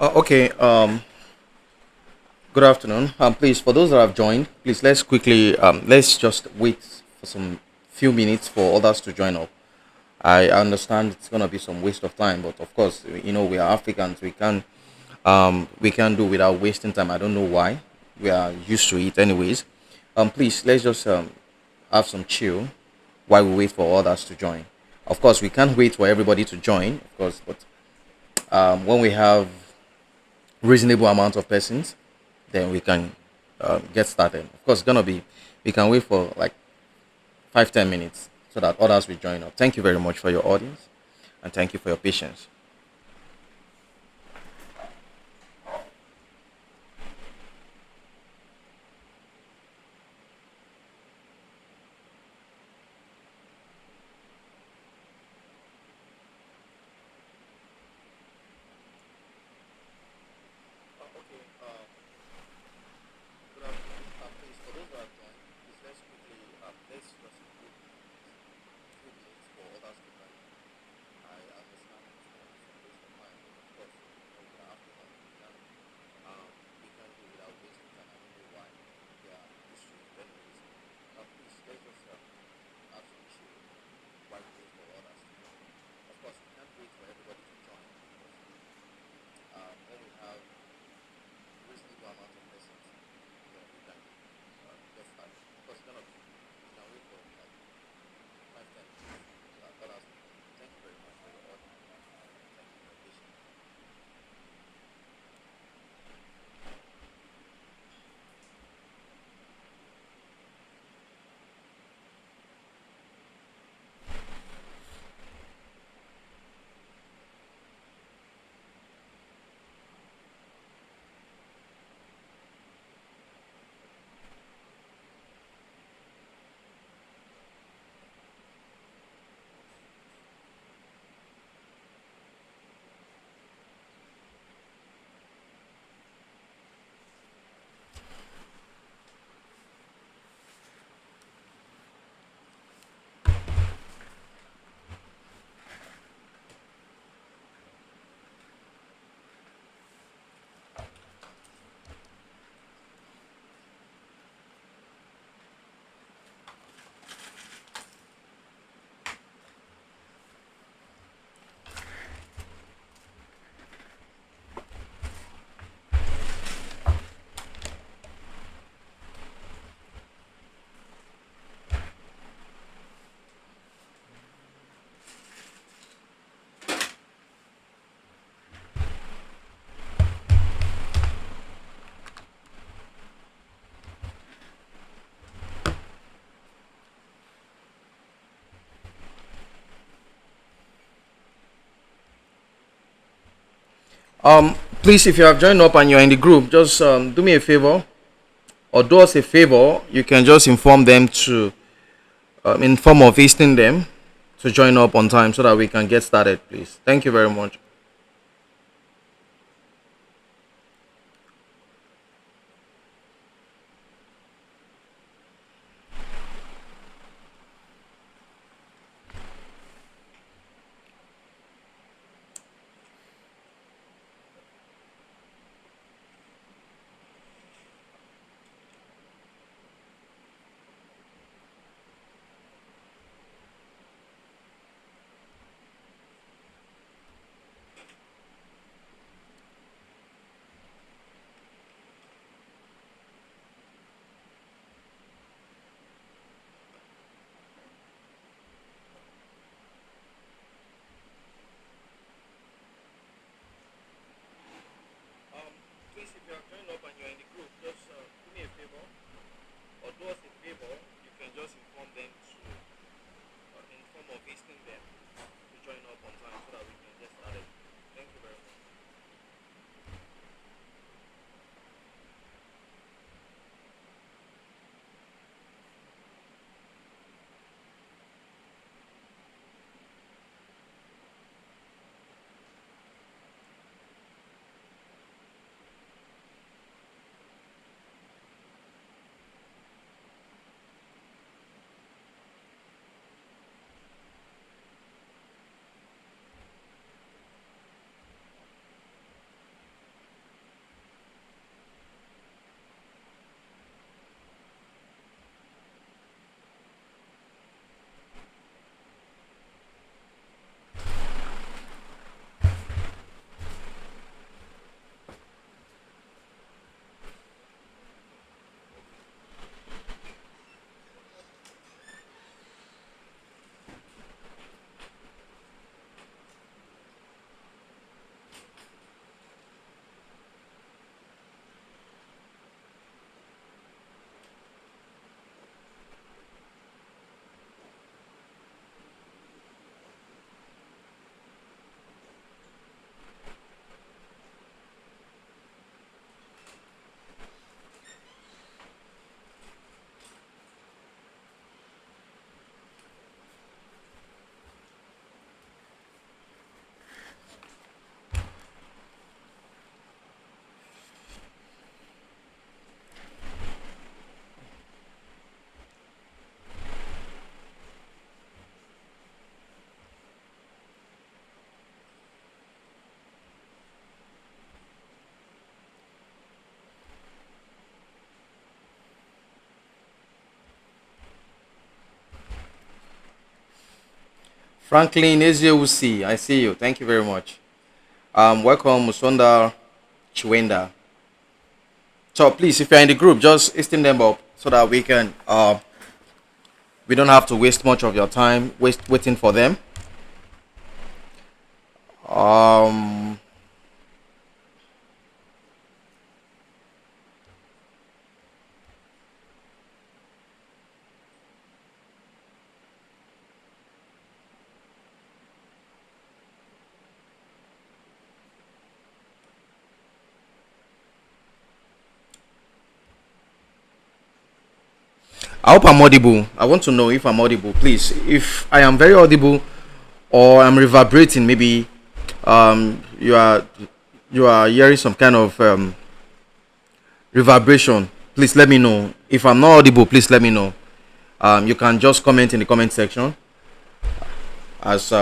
Okay. Good afternoon. Please, for those that have joined, please let's quickly let's just wait for some few minutes for others to join up. I understand it's gonna be some waste of time, but of course, we are Africans. We can do without wasting time. I don't know why. We are used to it, anyways. Please let's just have some chill while we wait for others to join. Of course, we can't wait for everybody to join, of course, but when we have reasonable amount of persons, then we can get started. Of course, it's gonna be we can wait for like 5-10 minutes so that others will join up. Thank you very much for your audience and thank you for your patience. Please, if you have joined up and you're in the group, just do me a favor or do us a favor. You can just inform them to in form of visiting them to join up on time so that we can get started. Please, thank you very much. Please, if you have joined up and you're in the group, just do me a favor or do us a favor. You can just inform them to in form of visiting them to join up on time so that we can get started. Thank you very much. Franklin Ezeusi, I see you. Thank you very much. Welcome, Musonda Chiwenda. So please, if you're in the group, just esteem them up so that we don't have to waste much of your time waiting for them. Um, I hope I'm audible. I want to know if I'm audible, please. If I am very audible or I'm reverberating, maybe you are hearing some kind of reverberation. Please let me know. If I'm not audible, please let me know. You can just comment in the comment section as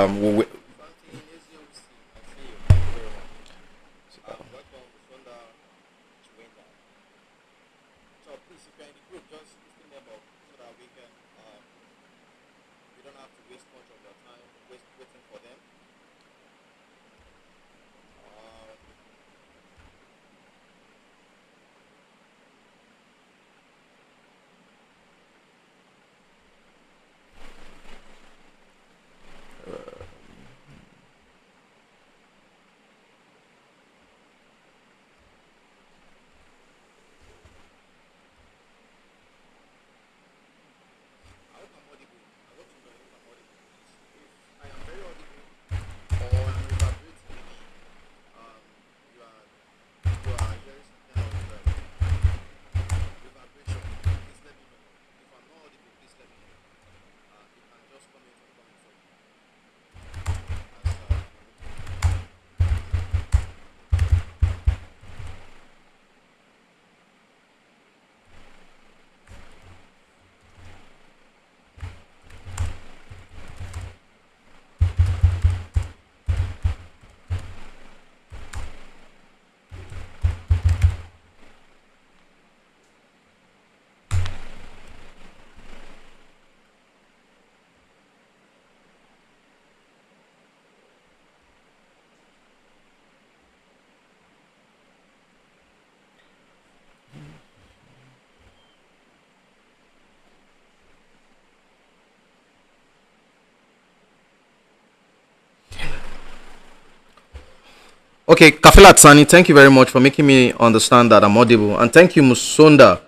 okay. Kafila Tsani, thank you very much for making me understand that I'm audible, and thank you, Musonda.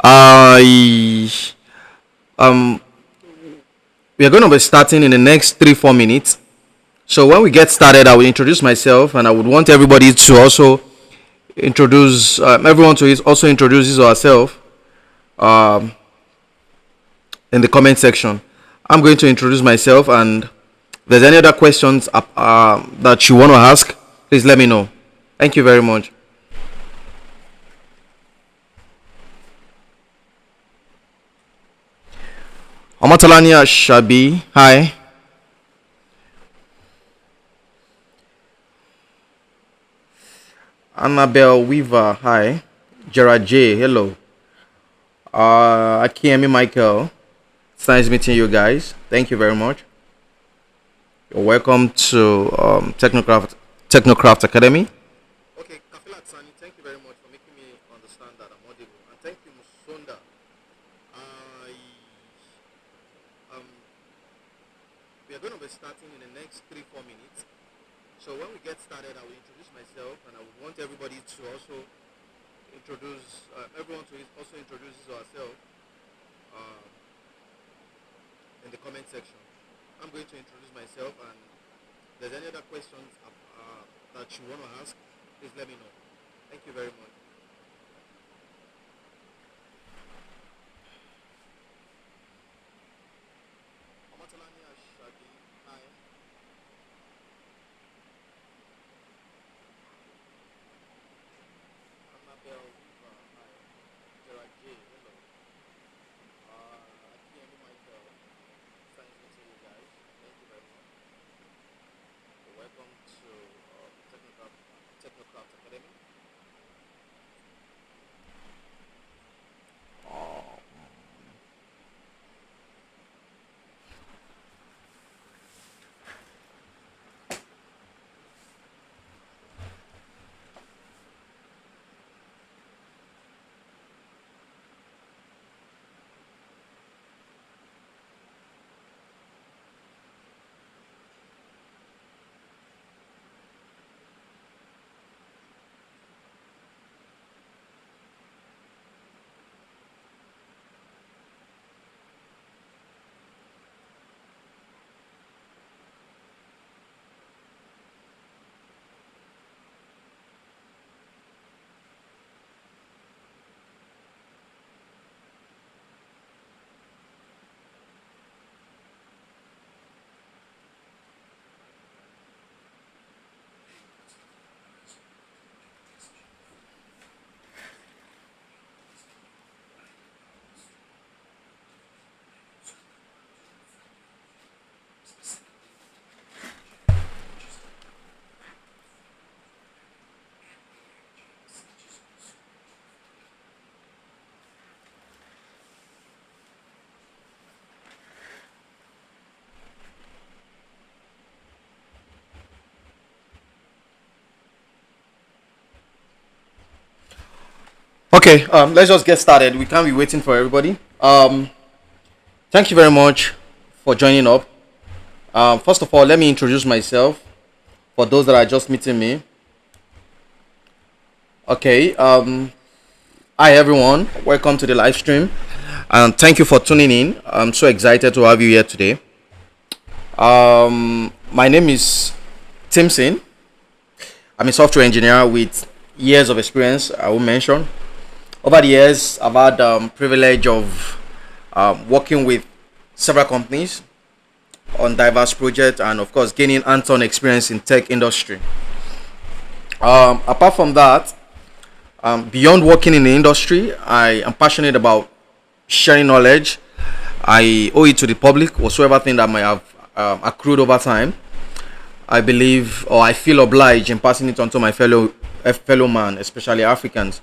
I um we are going to be starting in the next 3-4 minutes. So when we get started, I will introduce myself, and I would want everybody to also introduce everyone to also introduce his or herself um, in the comment section. I'm going to introduce myself, and if there's any other questions that you want to ask, please let me know. Thank you very much. Amatalania Shabi, hi. Annabelle Weaver, hi. Gerard J, hello. Akiemi Michael, it's nice meeting you guys. Thank you very much. You're welcome to Technocraft Academy. Okay, Kafila Tsani, thank you very much for making me understand that I'm audible. And thank you, Musonda. I, um, we are going to be starting in the next 3-4 minutes. So when we get started, I will introduce myself, and I would want everybody to also everyone to also introduce herself uh, in the comment section. I'm going to introduce myself, and if there's any other questions that you want to ask, please let me know. Thank you very much. Amatalani Ashadi, hi. Annabelle Weaver, hi. Gerard J, hello. Akiemi Michael, thanks meeting you guys. Thank you very much. You're welcome to Technocraft Academy. Okay, let's just get started. We can't be waiting for everybody. Thank you very much for joining up. First of all, let me introduce myself for those that are just meeting me. Okay, hi everyone, welcome to the live stream, and thank you for tuning in. I'm so excited to have you here today. My name is Timson. I'm a software engineer with years of experience. I will mention. Over the years, I've had privilege of working with several companies on diverse projects and, of course, gaining hands-on experience in tech industry. Apart from that, beyond working in the industry, I am passionate about sharing knowledge. I owe it to the public, whatsoever thing that might have accrued over time. I believe, or I feel obliged in passing it on to my fellow man, especially Africans.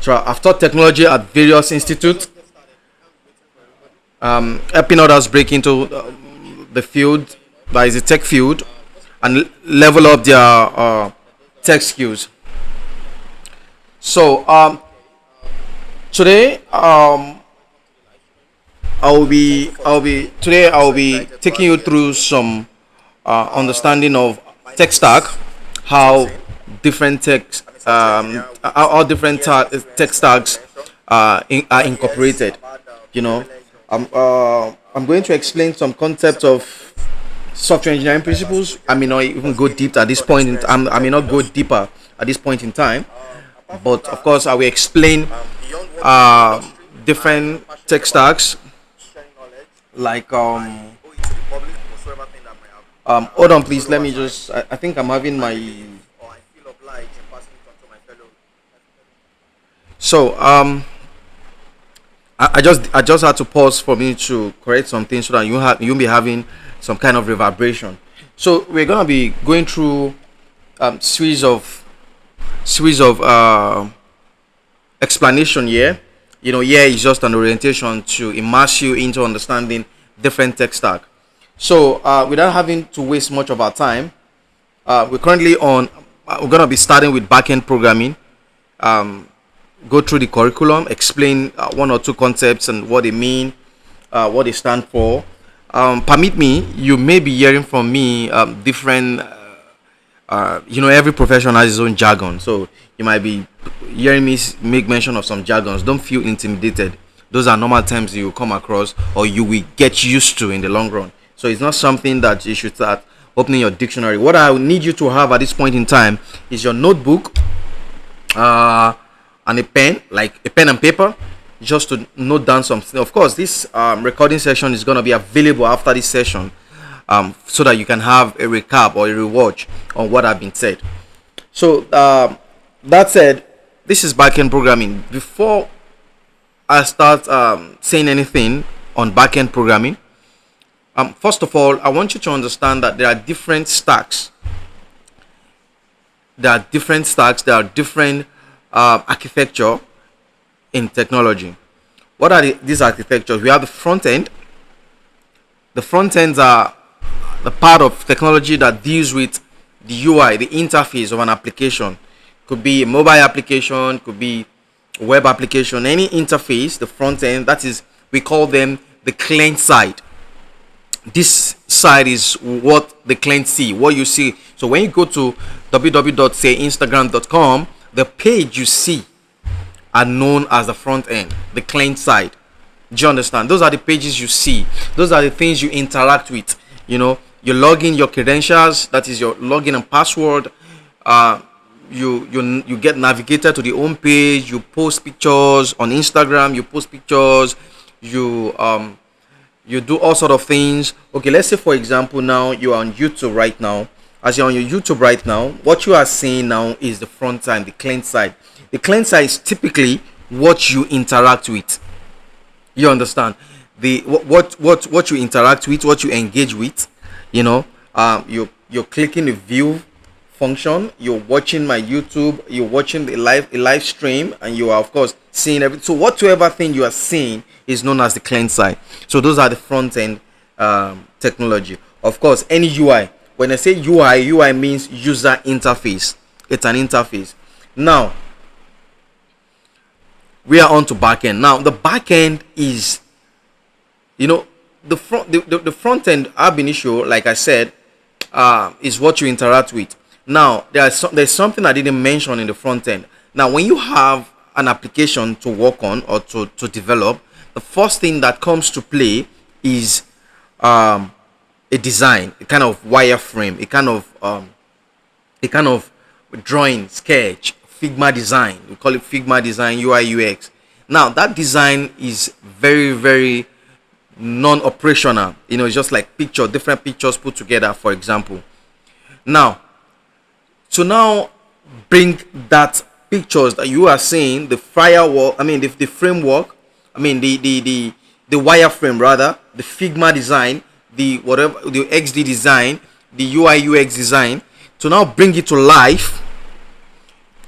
So I've taught technology at various institutes, helping others break into the field, that is the tech field, and level up their tech skills. So today, I'll be taking you through some understanding of tech stack, how different tech stacks are incorporated. You know, I'm going to explain some concepts of software engineering principles. I may not even go deep at this point. I may not go deeper at this point in time, but of course, I will explain different tech stacks like hold on, please. Let me just. I think I'm having my. So I just had to pause for me to correct some things so that you'll be having some kind of reverberation. So we're gonna be going through series of explanation here. You know, here is just an orientation to immerse you into understanding different tech stack. So without having to waste much of our time, we're currently on. We're gonna be starting with backend programming. Go through the curriculum, explain one or two concepts and what they mean, what they stand for. Permit me, you may be hearing from me different. Every profession has its own jargon, so you might be hearing me make mention of some jargons. Don't feel intimidated. Those are normal terms you will come across or you will get used to in the long run. So it's not something that you should start opening your dictionary. What I need you to have at this point in time is your notebook and a pen, like a pen and paper, just to note down something. Of course, this recording session is going to be available after this session, so that you can have a recap or a rewatch on what I've been said. So that said, this is backend programming. Before I start saying anything on backend programming, first of all, I want you to understand that there are different stacks. There are different architecture in technology. What are these architectures? We have the front end. The front ends are the part of technology that deals with the UI, the interface of an application. Could be a mobile application, could be a web application, any interface, the front end, that is, we call them the client side. This side is what the client see, what you see. So when you go to www.sayinstagram.com, the page you see are known as the front end, the client side. Do you understand? Those are the pages you see. Those are the things you interact with. You know, you log in your credentials, that is your login and password. You get navigated to the home page. You post pictures on Instagram. You post pictures. You do all sort of things. Okay, let's say for example now you are on YouTube right now. As you're on your YouTube right now, what you are seeing now is the front side, the client side. The client side is typically what you interact with. You understand? The what you interact with, what you engage with. You know, you're clicking the view function. You're watching my YouTube. You're watching the live stream, and you are of course seeing everything. So whatever thing you are seeing is known as the client side. So those are the front end technology. Of course, any UI. When I say UI means user interface. It's an interface. Now, we are on to backend. Now the backend is, the front end ab initio, like I said, is what you interact with. Now there's something I didn't mention in the front end. Now when you have an application to work on or to develop, the first thing that comes to play is a design, a kind of wireframe, a kind of drawing, sketch, Figma design. We call it Figma design, UI UX. Now that design is very, very non-operational. It's just like different pictures put together, for example. Now to now bring that pictures that you are seeing, the firewall, the framework, the wireframe rather, the Figma design, the XD design, the UI UX design, to now bring it to life.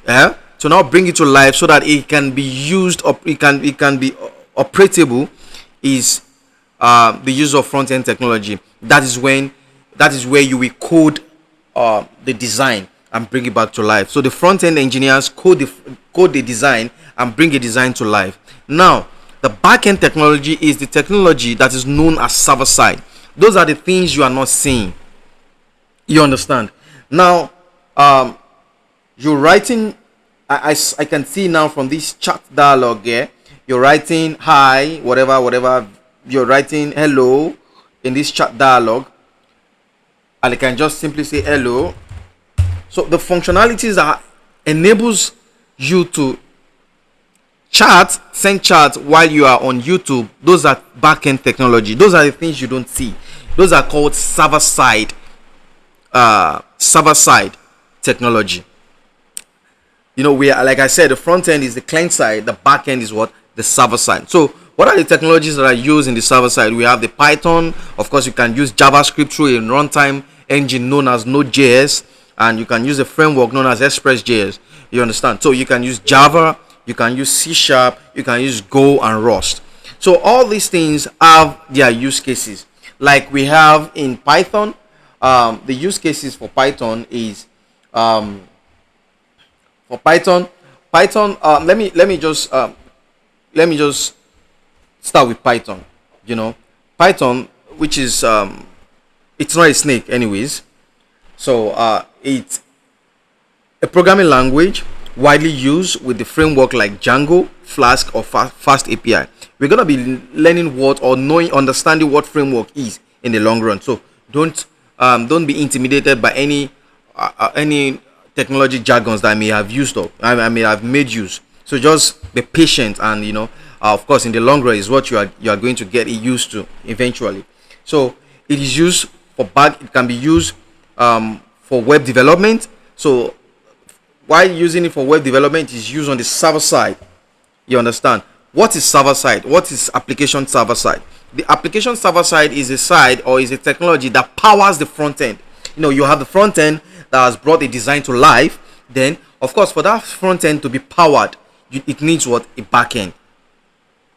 To now bring it to life so that it can be used, it can be operatable, is the use of front-end technology. That is where you will code the design and bring it back to life. So the front-end engineers code the design and bring a design to life. Now the back-end technology is the technology that is known as server-side. Those are the things you are not seeing. You understand? Now you're writing, I can see now from this chat dialogue here, you're writing hi, whatever, you're writing hello in this chat dialogue, and I can just simply say hello. So the functionalities that enables you to send chat while you are on YouTube, those are backend technology. Those are the things you don't see. Those are called server-side technology. We are, like I said, the front end is the client side, the back end is what? The server side. So what are the technologies that are used in the server side? We have the Python. Of course, you can use JavaScript through a runtime engine known as Node.js, and you can use a framework known as Express.js. You understand? So you can use Java, you can use C#, you can use Go and Rust. So all these things have their use cases. Like we have in Python, the use cases for Python is let me just start with Python. Python, which is it's not a snake anyways. So it's a programming language widely used with the framework like Django, Flask, or Fast API. We're gonna be learning understanding what framework is in the long run. So don't be intimidated by any technology jargons that I may have used up. I may have made use. So just be patient, and of course, in the long run is what you are going to get used to eventually. So it is used for it can be used for web development. So while using it for web development, is used on the server side. You understand? What is server side? What is application server side? The application server side is a side, or is a technology that powers the front end. You have the front end that has brought a design to life. Then of course, for that front end to be powered, it needs what? A back end.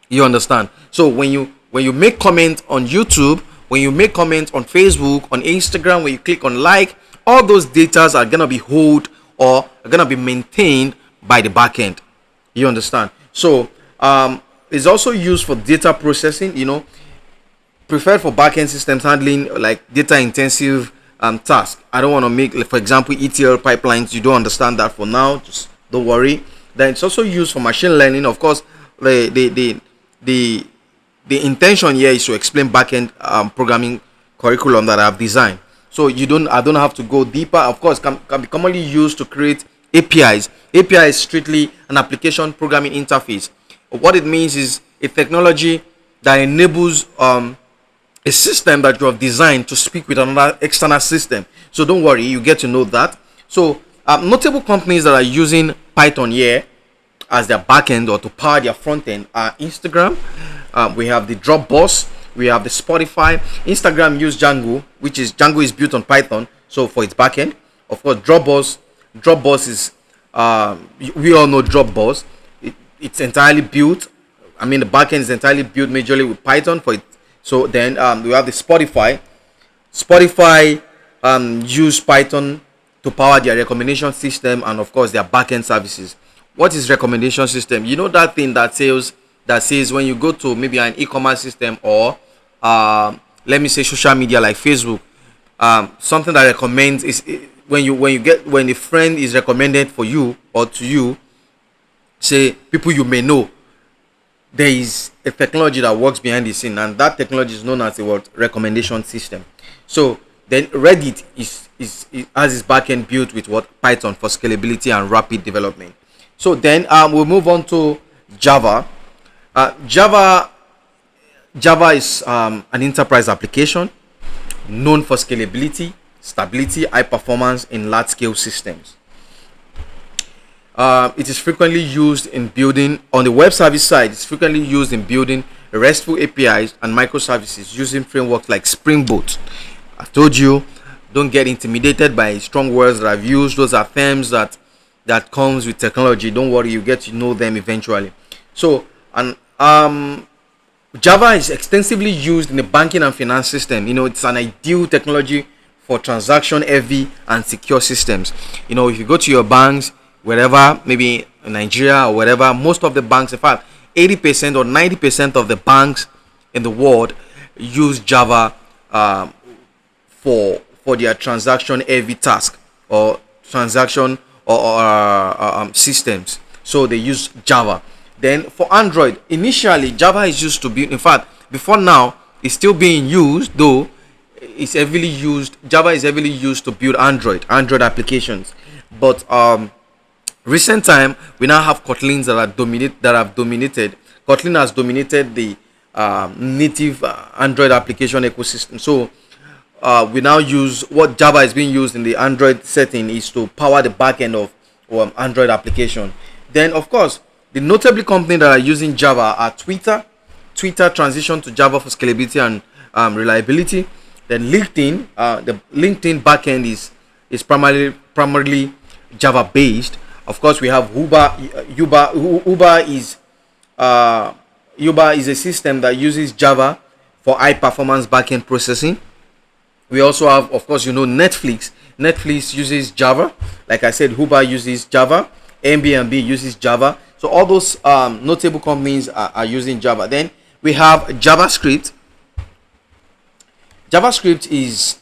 You understand? So when you make comments on YouTube, when you make comments on Facebook, on Instagram, when you click on like, all those datas are gonna be held or are gonna be maintained by the back end. You understand? So it's also used for data processing, preferred for backend systems handling like data intensive task. I don't want to make, for example, ETL pipelines. You don't understand that for now, just don't worry. Then it's also used for machine learning. Of course, the intention here is to explain backend programming curriculum that I've designed. So I don't have to go deeper. Of course, can be commonly used to create APIs. API is strictly an application programming interface. What it means is a technology that enables a system that you have designed to speak with another external system. So don't worry, you get to know that. So notable companies that are using Python here as their backend or to power their front end are Instagram. We have the Dropbox. We have the Spotify. Instagram use Django, Django is built on Python, so for its backend. Of course, Dropbox is we all know Dropbox. It's entirely built. The backend is entirely built majorly with Python for it. So then we have the Spotify. Spotify use Python to power their recommendation system and of course their backend services. What is recommendation system? You know that thing that says when you go to maybe an e-commerce system, or let me say social media like Facebook, something that recommends is when a friend is recommended for you or to you, say people you may know, there is a technology that works behind the scene, and that technology is known as the word recommendation system. So then Reddit is has its backend built with what Python for scalability and rapid development. So then we'll move on to Java. Java is an enterprise application known for scalability, stability, high performance in large scale systems. It is frequently used in building on the web service side. It's frequently used in building RESTful APIs and microservices using frameworks like Spring Boot. I told you, don't get intimidated by strong words that I've used. Those are terms that comes with technology. Don't worry, you get to know them eventually. So, and Java is extensively used in the banking and finance system. It's an ideal technology for transaction heavy and secure systems. If you go to your banks, wherever, maybe in Nigeria or wherever, most of the banks, in fact, 80% or 90% of the banks in the world use Java for their transaction heavy task or transaction or systems. So they use Java. Then for Android, initially Java is used to be, in fact, before now, it's still being used, though it's heavily used. Java is heavily used to build Android applications. But recent time, we now have Kotlins that have dominated. Kotlin has dominated the native Android application ecosystem. So we now use what Java is being used in the Android setting is to power the backend of Android application. Then, of course, the notable company that are using Java are Twitter. Twitter transitioned to Java for scalability and reliability. Then LinkedIn, the LinkedIn backend is primarily Java based. Of course, we have Uber. Uber is a system that uses Java for high performance backend processing. We also have, of course, Netflix. Netflix uses Java. Like I said, Uber uses Java. Airbnb uses Java. So all those notable companies are using Java. Then we have JavaScript. JavaScript is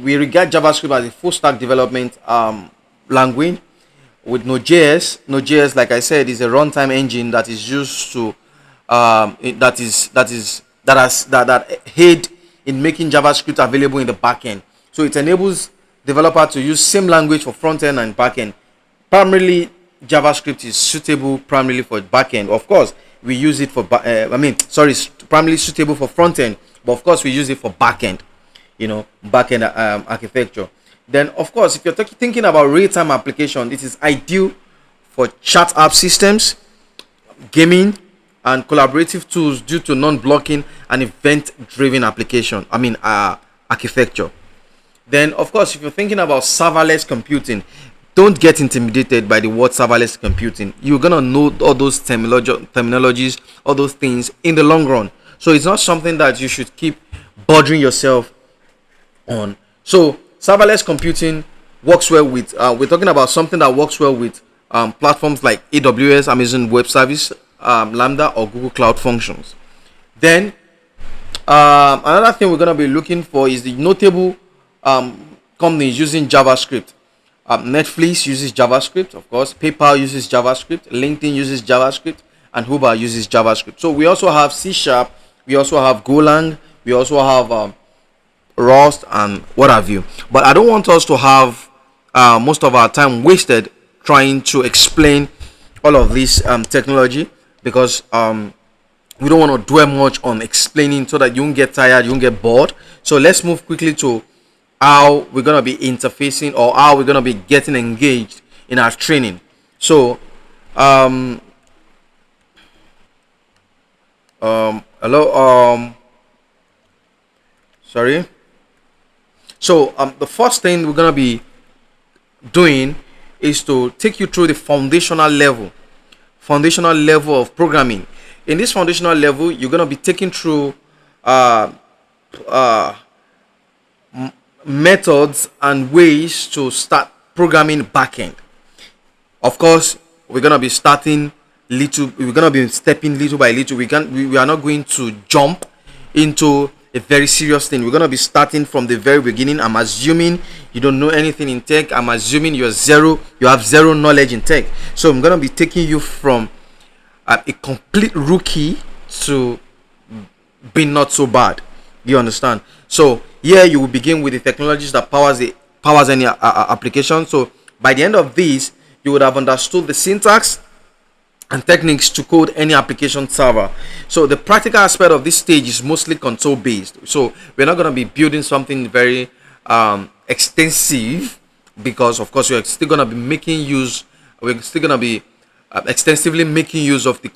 we regard JavaScript as a full stack development language with Node.js. Node.js, like I said, is a runtime engine that is used to that aid in making JavaScript available in the backend. So it enables developer to use same language for front end and backend. Primarily, JavaScript is suitable primarily for backend. Of course, we use it for primarily suitable for front end, but of course we use it for backend. Backend architecture. Then, of course, if you're thinking about real-time application, it is ideal for chat app systems, gaming, and collaborative tools due to non-blocking and event-driven architecture. Then, of course, if you're thinking about serverless computing, don't get intimidated by the word serverless computing. You're gonna know all those terminologies, all those things in the long run. So it's not something that you should keep bothering yourself on. So serverless computing works well with we're talking about something that works well with platforms like AWS, Amazon Web Service, Lambda, or Google Cloud Functions. Then another thing we're going to be looking for is the notable companies using JavaScript. Netflix uses JavaScript, of course. PayPal uses JavaScript. LinkedIn uses JavaScript, and Uber uses JavaScript. So we also have C#, we also have Golang, we also have Rust, and what have you. But I don't want us to have most of our time wasted trying to explain all of this technology, because we don't want to dwell much on explaining so that you won't get tired, you won't get bored. So let's move quickly to how we're going to be interfacing, or how we're going to be getting engaged in our training. So hello, sorry. So the first thing we're going to be doing is to take you through the foundational level of programming. In this foundational level, you're going to be taken through methods and ways to start programming backend. Of course, we're gonna be starting little. We're gonna be stepping little by little. We are not going to jump into a very serious thing. We're gonna be starting from the very beginning. I'm assuming you don't know anything in tech. I'm assuming you have zero knowledge in tech. So I'm gonna be taking you from a complete rookie to being not so bad. You understand? So here you will begin with the technologies that powers any application. So by the end of this, you would have understood the syntax and techniques to code any application server. So the practical aspect of this stage is mostly console based. So we're not going to be building something very extensive, because of course we're still going to be extensively making use of the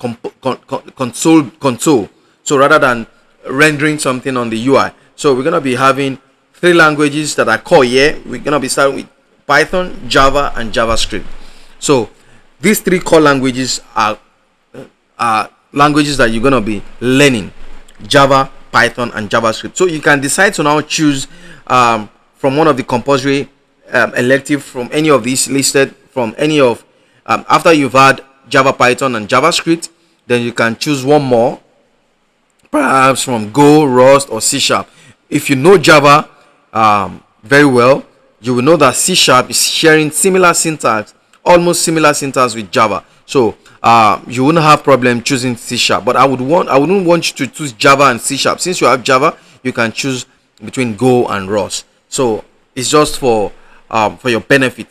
console. So rather than rendering something on the UI, so we're going to be having three languages that are core here. We're going to be starting with Python, Java, and JavaScript. So these three core languages are languages that you're going to be learning: Java, Python, and JavaScript. So you can decide to now choose from one of the compulsory elective from any of these listed, from any of after you've had Java, Python, and JavaScript, then you can choose one more, perhaps from Go, Rust, or C#. If you know Java very well, you will know that C# is sharing similar syntax, almost similar syntax with Java. So you wouldn't have problem choosing C#. But I wouldn't want you to choose Java and C#. Since you have Java, you can choose between Go and Rust. So it's just for your benefit.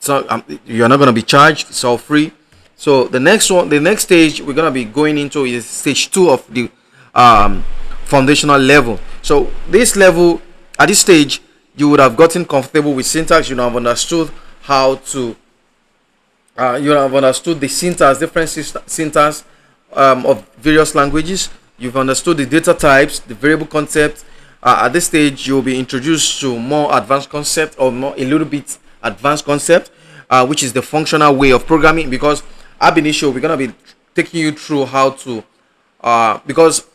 So you're not going to be charged. It's all free. So the next stage we're going to be going into is stage 2 of the foundational level. So this level, at this stage, you would have gotten comfortable with syntax. You have understood how to you have understood the syntax, different syntax of various languages. You've understood the data types, the variable concept. At this stage, you'll be introduced to more advanced concept, or a little bit advanced concept, which is the functional way of programming. Because ab initio, we're going to be taking you through how to because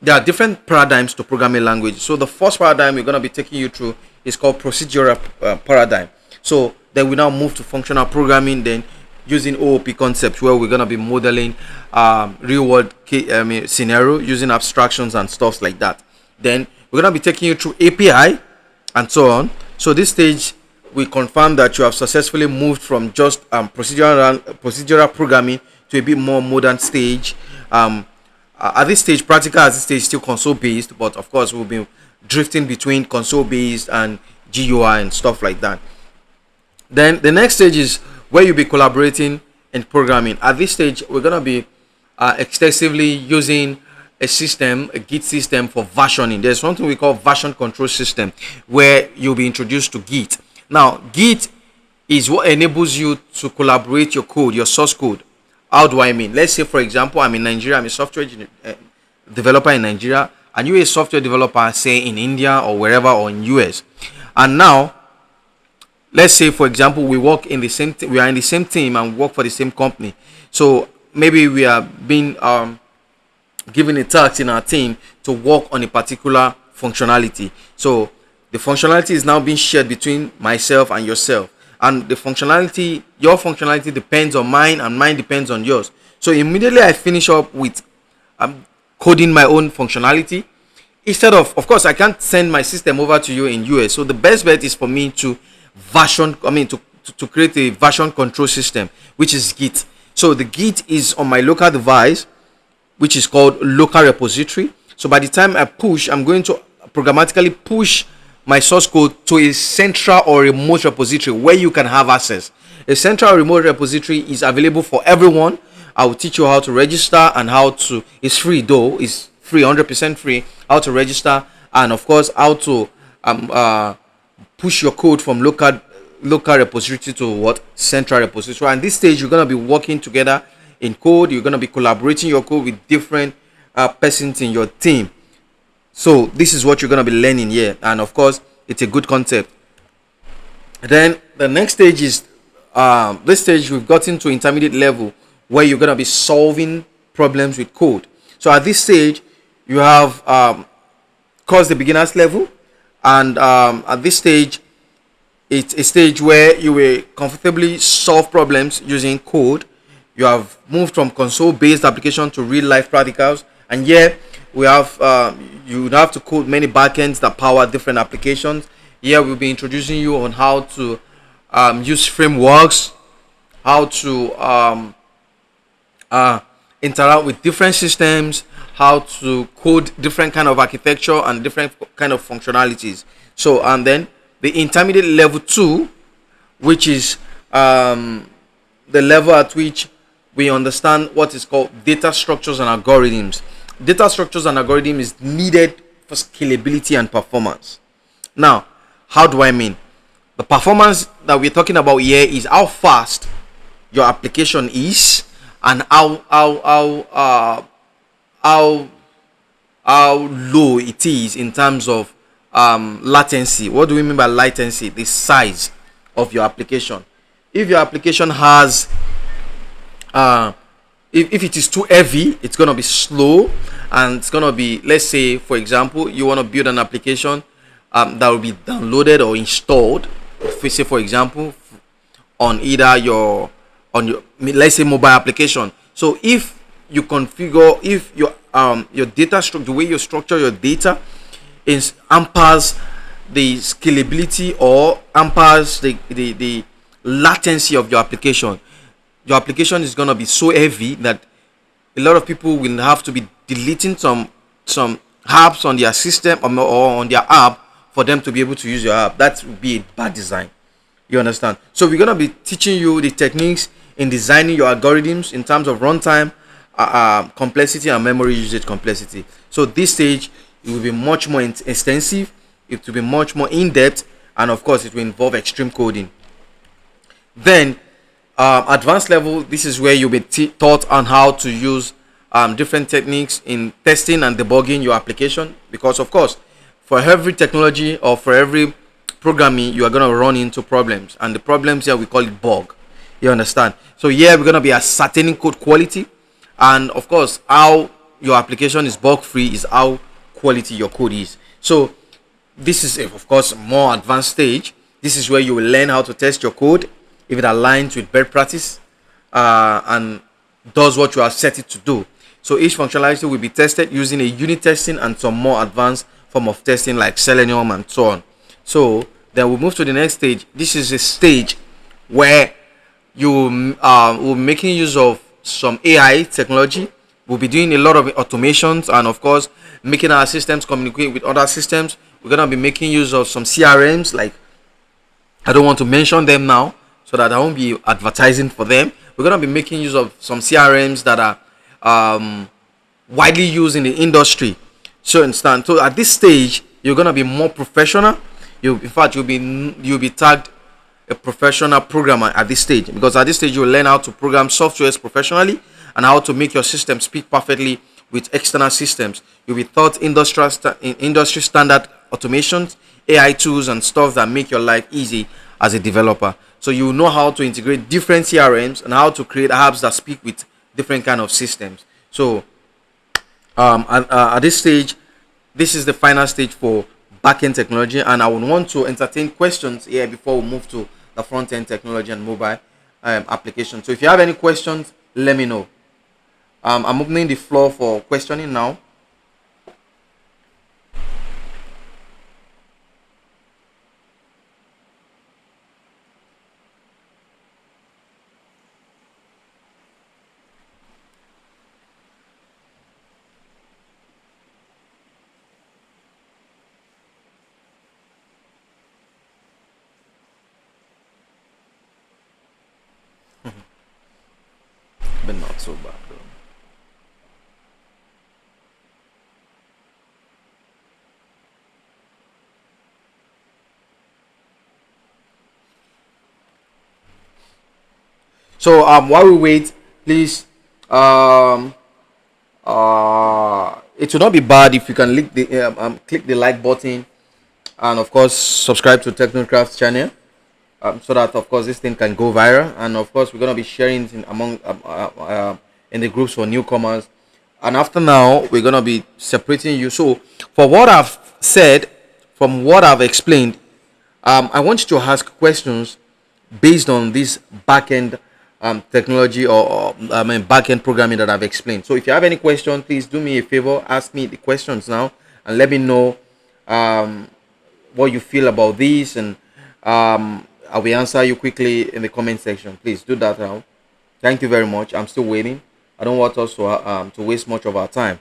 there are different paradigms to programming language. So the first paradigm we're going to be taking you through is called procedural paradigm. So then we now move to functional programming, then using OOP concepts, where we're going to be modeling real world scenario using abstractions and stuff like that. Then we're going to be taking you through API and so on. So this stage, we confirm that you have successfully moved from just procedural programming to a bit more modern stage. At this stage, practical at this stage is still console based, but of course we'll be drifting between console based and GUI and stuff like that. Then the next stage is where you'll be collaborating and programming. At this stage, we're going to be extensively using a Git system for versioning. There's something we call version control system, where you'll be introduced to Git. Now, Git is what enables you to collaborate your code, your source code. How do I mean? Let's say, for example, I'm in Nigeria. I'm a software developer in Nigeria, and you're a software developer, say, in India or wherever, or in US. And now, let's say, for example, we work in the same we are in the same team and work for the same company. So maybe we are being given a task in our team to work on a particular functionality. So the functionality is now being shared between myself and yourself, and your functionality depends on mine, and mine depends on yours. So immediately I finish up with coding my own functionality. Instead of course, I can't send my system over to you in US. So the best bet is for me to to create a version control system, which is Git. So the Git is on my local device, which is called local repository. So by the time I push, I'm going to programmatically push my source code to a central or remote repository where you can have access. A central or remote repository is available for everyone. I will teach you how to register and how to, it's free though, it's free, 100% free, how to register, and of course how to push your code from local repository to what? Central repository. And this stage, you're going to be working together in code. You're going to be collaborating your code with different persons in your team. So this is what you're going to be learning here, and of course it's a good concept. Then the next stage is this stage we've gotten to intermediate level, where you're going to be solving problems with code. So at this stage you have course the beginners level, and at this stage it's a stage where you will comfortably solve problems using code. You have moved from console-based application to real-life practicals, and here we have you have to code many backends that power different applications. Here we'll be introducing you on how to use frameworks, how to uh, interact with different systems, how to code different kind of architecture and different kind of functionalities. So, and then the intermediate level 2, which is the level at which we understand what is called data structures and algorithms. Data structures and algorithm is needed for scalability and performance. Now, how do I mean? The performance that we're talking about here is how fast your application is, and how how low it is in terms of latency. What do we mean by latency? The size of your application. If your application has if it is too heavy, it's going to be slow, and it's going to be, let's say for example, you want to build an application that will be downloaded or installed, if we say for example on either on your, let's say, mobile application. So if you configure, if your data structure, the way you structure your data is hampers the scalability or hampers the latency of your application is going to be so heavy that a lot of people will have to be deleting some apps on their system or on their app for them to be able to use your app. That would be a bad design. You understand? So we're going to be teaching you the techniques in designing your algorithms in terms of runtime complexity and memory usage complexity. So this stage, it will be much more extensive, it will be much more in-depth, and of course it will involve extreme coding. Then advanced level, this is where you'll be taught on how to use different techniques in testing and debugging your application, because of course for every technology or for every programming you are going to run into problems, and the problems here we call it bug. You understand? So here we're going to be ascertaining code quality, and of course how your application is bug free is how quality your code is. So this is of course more advanced stage. This is where you will learn how to test your code if it aligns with best practice and does what you have set it to do. So each functionality will be tested using a unit testing and some more advanced form of testing like Selenium and so on. So then we'll move to the next stage. This is a stage where you will be making use of some AI technology. We'll be doing a lot of automations and of course making our systems communicate with other systems. We're going to be making use of some CRMs, like, I don't want to mention them now so that I won't be advertising for them. We're going to be making use of some CRMs that are widely used in the industry. So at this stage you're going to be more professional. In fact you'll be tagged a professional programmer at this stage, because at this stage you will learn how to program softwares professionally and how to make your system speak perfectly with external systems. You'll be taught industry standard automations, AI tools and stuff that make your life easy as a developer. So you will know how to integrate different CRMs and how to create apps that speak with different kind of systems. So at this stage, this is the final stage for backend technology, and I would want to entertain questions here before we move to the front-end technology and mobile application. So if you have any questions, let me know. I'm opening the floor for questioning now. But not so bad though. So while we wait, please it will not be bad if you can click the like button, and of course subscribe to Technocraft's channel, so that of course this thing can go viral, and of course we're going to be sharing it in the groups for newcomers, and after now we're going to be separating you. So for what I've said, from what I've explained, I want you to ask questions based on this backend technology or I mean backend programming that I've explained. So if you have any question, please do me a favor, ask me the questions now, and let me know um, what you feel about this, and I will answer you quickly in the comment section. Please do that now. Thank you very much. I'm still waiting. I don't want us to waste much of our time.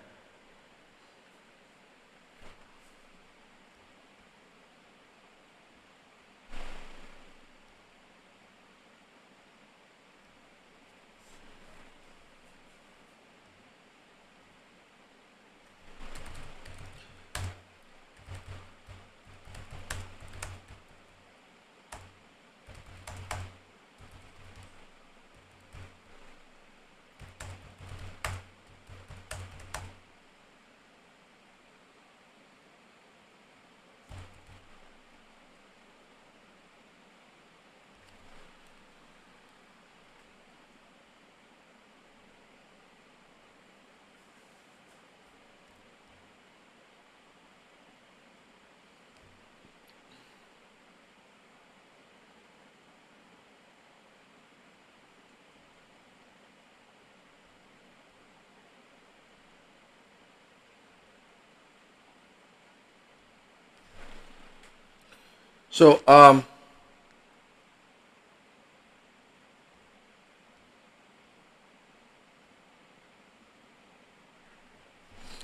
So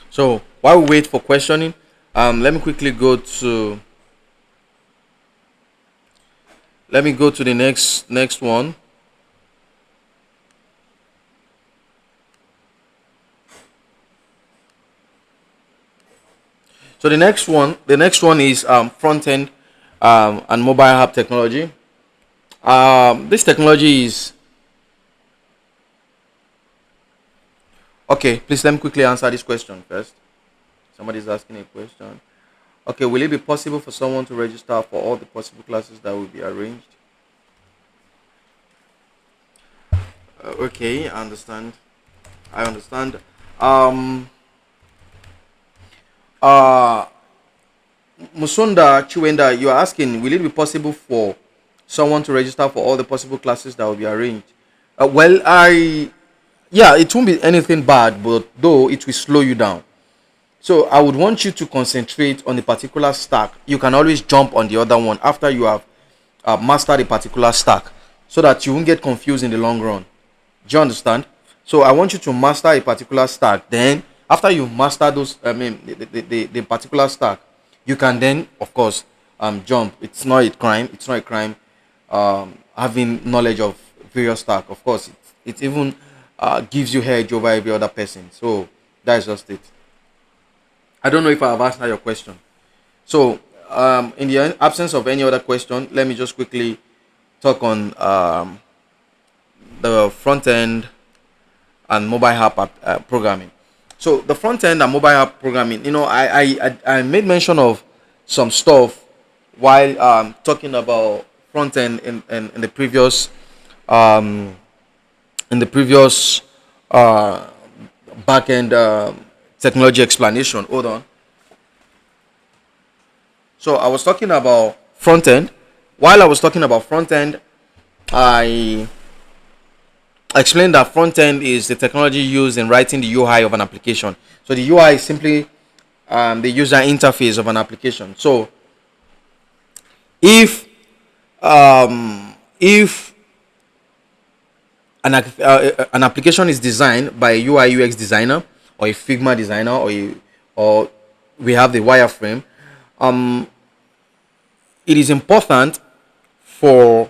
so while we wait for questioning, let me quickly go to the next one. So the next one is front end and mobile app technology. This technology is okay. Please let me quickly answer this question first. Somebody's asking a question. Okay, will it be possible for someone to register for all the possible classes that will be arranged? Okay, I understand. I understand. Um, uh, Musonda Chiwenda, you are asking, will it be possible for someone to register for all the possible classes that will be arranged? Well, yeah, it won't be anything bad, but though it will slow you down. So I would want you to concentrate on a particular stack. You can always jump on the other one after you have mastered a particular stack, so that you won't get confused in the long run. Do you understand? So I want you to master a particular stack. Then after you master those, I mean the particular stack, you can then of course jump. It's not a crime. It's not a crime having knowledge of various stack. Of course, it even gives you edge over every other person. So that's just it. I don't know if I have answered your question. So in the absence of any other question, let me just quickly talk on the front end and mobile app programming. So the front end and mobile app programming, I made mention of some stuff while talking about front end in the previous um, uh, back end technology explanation. Hold on. So I was talking about front end. While I was talking about front end, I explained that front end is the technology used in writing the UI of an application. So the UI is simply the user interface of an application. So if if an application is designed by a UI UX designer or a Figma designer or we have the wireframe, um, it is important for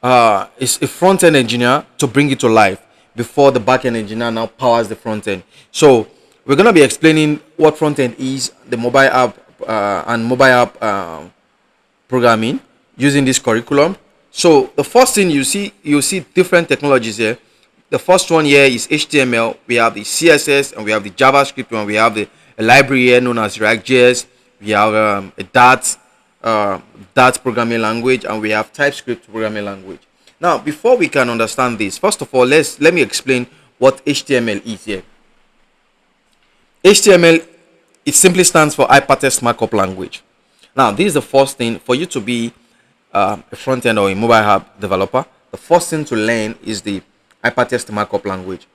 a front end engineer to bring it to life before the back end engineer now powers the front end. So we're gonna be explaining what front end is, the mobile app and mobile app programming using this curriculum. So the first thing you see different technologies here. The first one here is HTML. We have the CSS and we have the JavaScript, and we have the a library here known as React.js. We have a Dart programming language, and we have TypeScript programming language. Now, before we can understand this, first of all, let me explain what HTML is here. HTML, it simply stands for Hypertext Markup Language. Now, this is the first thing for you to be a front end or a mobile app developer. the first thing to learn is the hypertext markup language.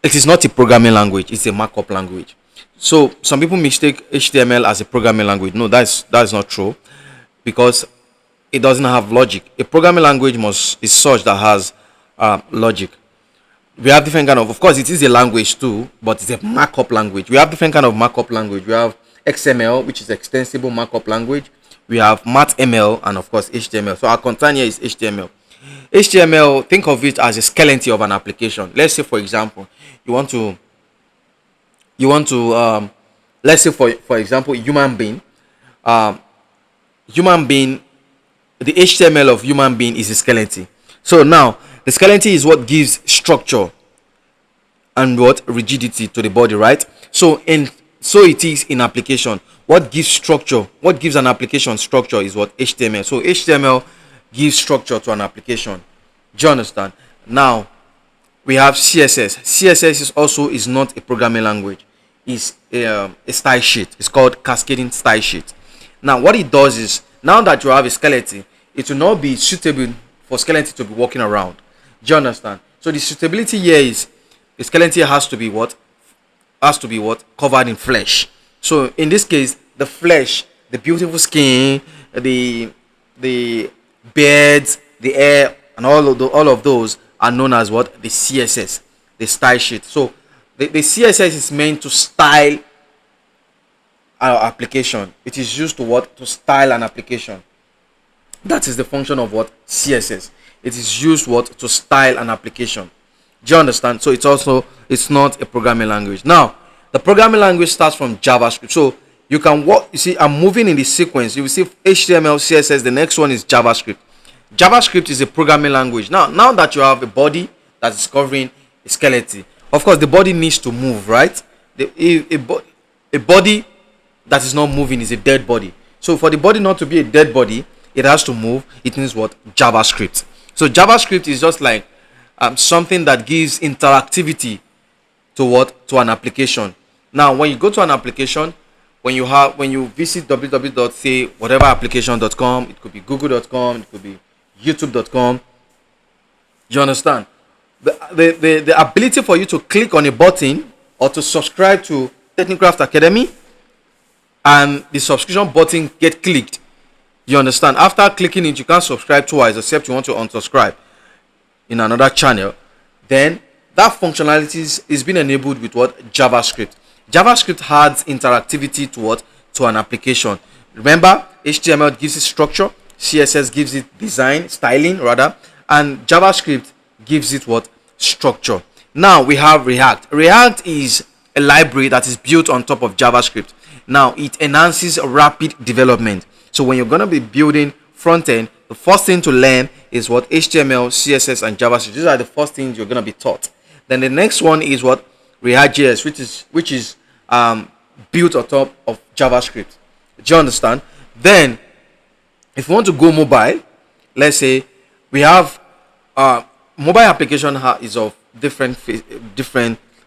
It is not a programming language, it's a markup language. So some people mistake HTML as a programming language. No, that's not true, because it doesn't have logic. A programming language is such that has logic. We have different kind of course it is a language too, but it's a markup language. We have different kind of markup language. We have XML, which is extensible markup language. We have MathML, and of course HTML. So our concern here is HTML. HTML, think of it as a skeleton of an application. Let's say, for example, you want to let's say for example, human being, the HTML of human being is a skeleton. So now the skeleton is what gives structure and what rigidity to the body, right? So it is in application. What gives structure, what gives an application structure is what HTML. So HTML gives structure to an application. Do you understand? Now we have CSS. CSS is not a programming language. It's a style sheet. It's called cascading style sheet. Now what it does is, now that you have a skeleton, it will not be suitable for skeleton to be walking around. Do you understand? So the suitability here is the skeleton has to be what covered in flesh. So in this case, the flesh, the beautiful skin, the beards, the hair, and all of those are known as what? The CSS, the style sheet. So the CSS is meant to style our application. It is used to what? To style an application. That is the function of what? CSS. It is used what? To style an application. Do you understand? So it's not a programming language. Now the programming language starts from JavaScript. So you can walk. You see, I'm moving in the sequence. You will see HTML, CSS. The next one is JavaScript. JavaScript is a programming language. Now that you have a body that is covering a skeleton, of course the body needs to move, right? A body that is not moving is a dead body. So for the body not to be a dead body, it has to move. It means what? JavaScript. So JavaScript is just like something that gives interactivity to what? To an application. Now when you go to an application, when you visit www.say whatever application.com, it could be google.com, it could be youtube.com, you understand? The ability for you to click on a button or to subscribe to Technicraft Academy, and the subscription button get clicked, you understand? After clicking it, you can't subscribe twice except you want to unsubscribe in another channel. Then that functionality is being enabled with what? JavaScript. JavaScript adds interactivity to what? To an application. Remember, HTML gives it structure, CSS gives it design, styling rather, and JavaScript gives it what? Structure. Now we have React. React is a library that is built on top of JavaScript. Now it enhances rapid development. So when you're going to be building front end, the first thing to learn is what? HTML, CSS, and JavaScript. These are the first things you're going to be taught. Then the next one is what? React.js, which is built on top of JavaScript. Do you understand? Then if you want to go mobile, let's say we have mobile application is of different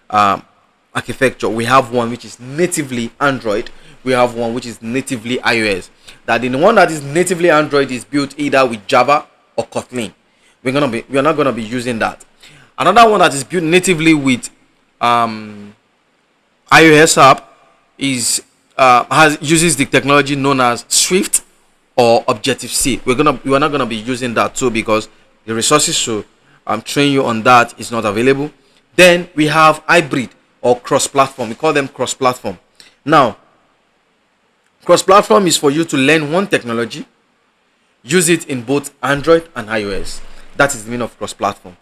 architecture. We have one which is natively Android. We have one which is natively iOS. That the one that is natively Android is built either with Java or Kotlin. We're not gonna be using that. Another one that is built natively with iOS app uses the technology known as Swift or Objective-C. We are not gonna be using that too, because the resources to train you on that is not available. Then we have hybrid or cross-platform. We call them cross-platform. Now, cross-platform is for you to learn one technology, use it in both Android and iOS. That is the meaning of cross-platform.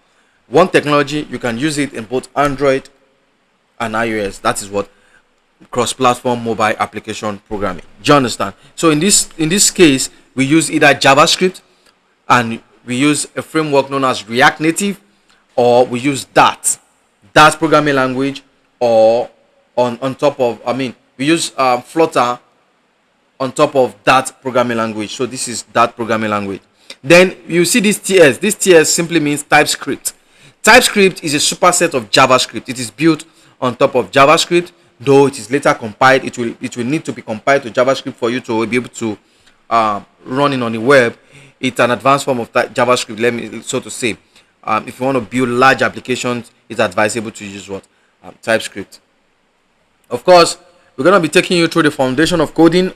One technology, you can use it in both Android and iOS. That is what cross-platform mobile application programming. Do you understand? So in this case, we use either JavaScript, and we use a framework known as React Native, or we use Dart programming language, or on top of, we use Flutter on top of Dart programming language. So this is Dart programming language. Then you see this TS. This TS simply means TypeScript. TypeScript is a superset of JavaScript. It is built on top of JavaScript, though it is later compiled. It will need to be compiled to JavaScript for you to be able to run it on the web. it's an advanced form of JavaScript. Let me so to say, if you want to build large applications, it's advisable to use what TypeScript. Of course, we're gonna be taking you through the foundation of coding,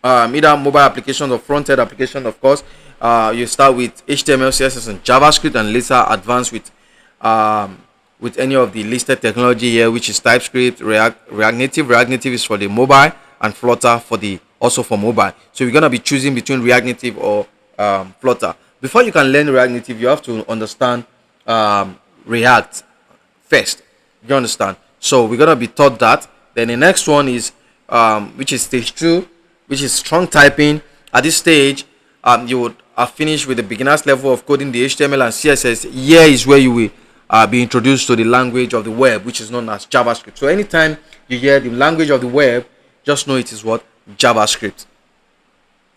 either mobile applications or front-end application. Of course, you start with HTML, CSS, and JavaScript, and later advance with any of the listed technology here, which is TypeScript, React Native. React Native is for the mobile, and Flutter for the also for mobile. So you're gonna be choosing between React Native or Flutter. Before you can learn React Native, you have to understand React first. You understand? So we're gonna be taught that. Then the next one is which is stage 2, which is strong typing. At this stage, you would have finished with the beginners level of coding the HTML and CSS. Here is where you will be introduced to the language of the web, which is known as JavaScript. So anytime you hear the language of the web, just know it is what? JavaScript.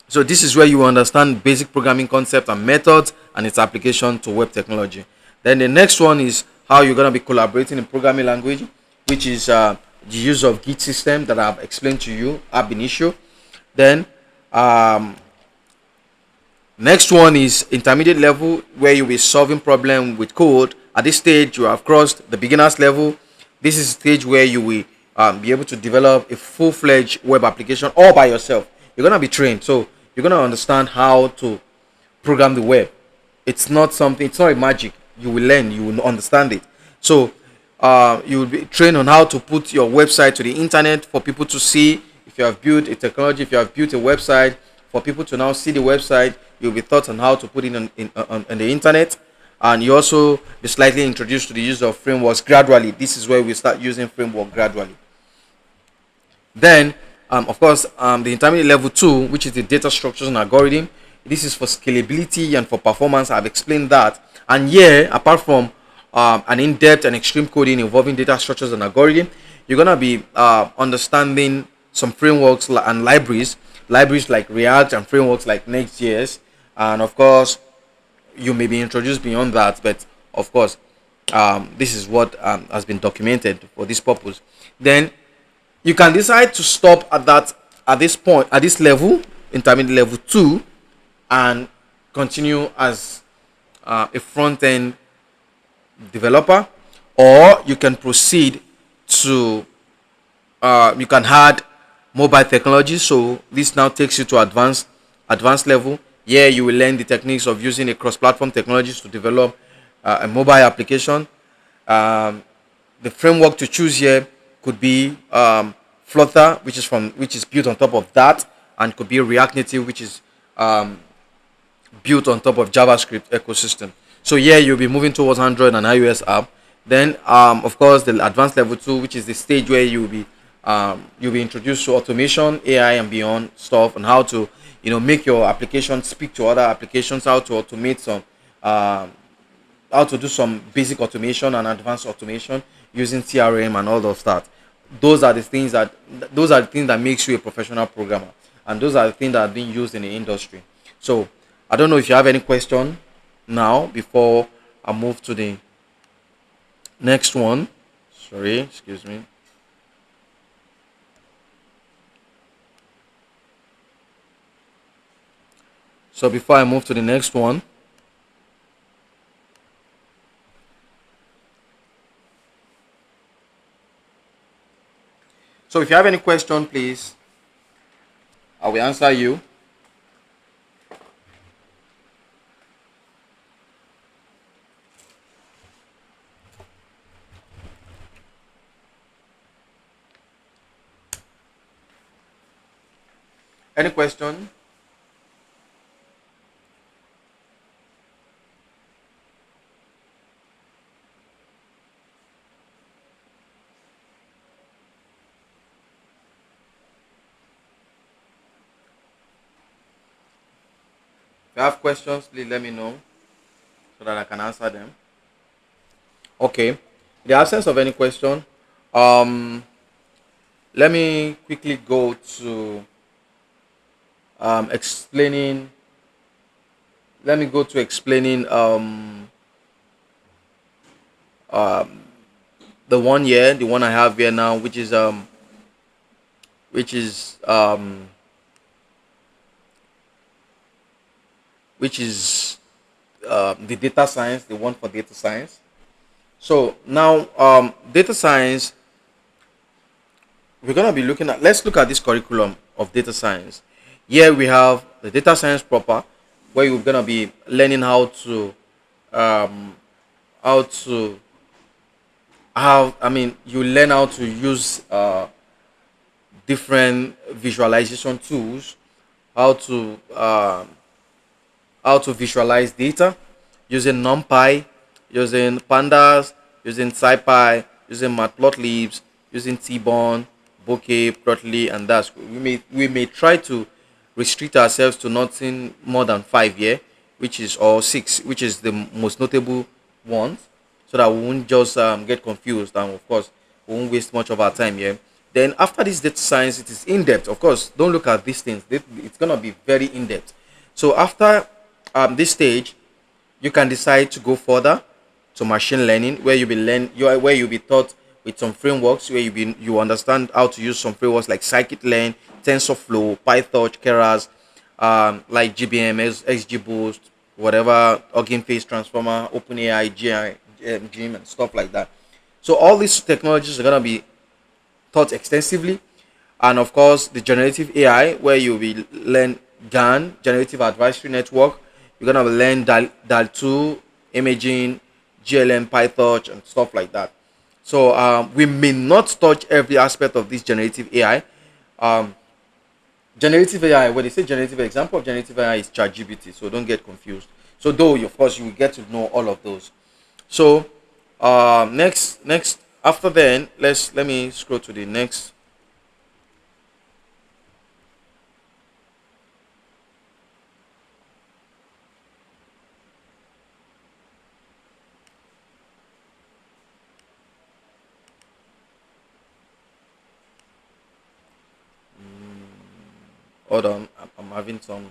So this is where you understand basic programming concepts and methods and its application to web technology. Then the next one is how you're going to be collaborating in programming language, which is the use of Git system that I've explained to you ab initio. Then next one is intermediate level, where you'll be solving problem with code. At this stage, you have crossed the beginners level. This is the stage where you will be able to develop a full-fledged web application all by yourself. You're gonna be trained, so you're gonna understand how to program the web. It's not something. It's not a magic. You will learn. You will understand it. So you will be trained on how to put your website to the internet for people to see. If you have built a technology, if you have built a website for people to now see the website, you'll be taught on how to put it on the internet. And you also be slightly introduced to the use of frameworks gradually. This is where we start using framework gradually. Then, of course, the intermediate level 2, which is the data structures and algorithm. This is for scalability and for performance. I've explained that. And here, apart from an in-depth and extreme coding involving data structures and algorithm, you're gonna be understanding some frameworks and libraries like React and frameworks like Next.js. And of course, you may be introduced beyond that, but of course, this is what has been documented for this purpose. Then you can decide to stop at this point, at this level, intermediate level 2, and continue as a front-end developer, or you can proceed to you can add mobile technology. So this now takes you to advanced level. Here you will learn the techniques of using a cross-platform technologies to develop a mobile application. The framework to choose here could be Flutter, which is built on top of that, and could be React Native, which is built on top of JavaScript ecosystem. So here you'll be moving towards Android and iOS app. Then of course the advanced level 2, which is the stage where you'll be introduced to automation, AI, and beyond stuff, and how to make your application speak to other applications, how to automate some how to do some basic automation and advanced automation using CRM and all of that. Those are the things that makes you a professional programmer, and those are the things that are being used in the industry. So I don't know if you have any question now before I move to the next one. Sorry, excuse me. So before I move to the next one, so if you have any question, please, I will answer you. Any question? If you have questions, please let me know so that I can answer them. Okay. In the absence of any question, let me quickly go to explaining. Let me go to explaining the one I have here now, which is which is which is the data science, the one for data science. So now, data science, we're gonna be looking at. Let's look at this curriculum of data science. Here we have the data science proper, where you're gonna be learning um, how to how I mean you learn how to use different visualization tools, how to visualize data using NumPy, using Pandas, using SciPy, using Matplotlibs, using T-Born, Bokeh, Plotly, and Dash. We may try to restrict ourselves to nothing more than 5 year, which is or 6, which is the most notable ones, so that we won't just get confused, and of course we won't waste much of our time here. Then after this data science, it is in depth. Of course, don't look at these things. It's gonna be very in depth. So after this stage, you can decide to go further to machine learning, where you'll be taught with some frameworks, where you understand how to use some frameworks like scikit-learn, TensorFlow, PyTorch, Keras, like GBM, XGBoost, whatever, Hugging Face Transformer, OpenAI, GIM, and stuff like that. So all these technologies are gonna be taught extensively, and of course the generative AI, where you will learn GAN, Generative Advisory Network. You're gonna learn DAL2, imaging, GLM, PyTorch, and stuff like that. So we may not touch every aspect of this generative AI. Um, Generative AI, when they say generative, example of generative AI is ChatGPT, so don't get confused. So though, of course, you will get to know all of those. So next after then, let me scroll to the next. Hold on, I'm having some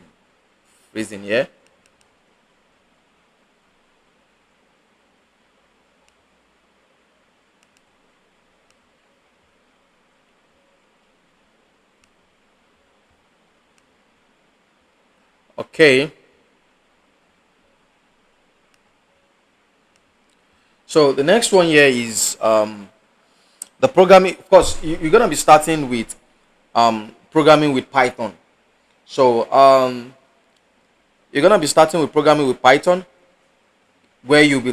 freezing here. Okay, so the next one here is the programming. Of course, you're gonna be starting with programming with Python. So you're gonna be starting with programming with Python, where you'll be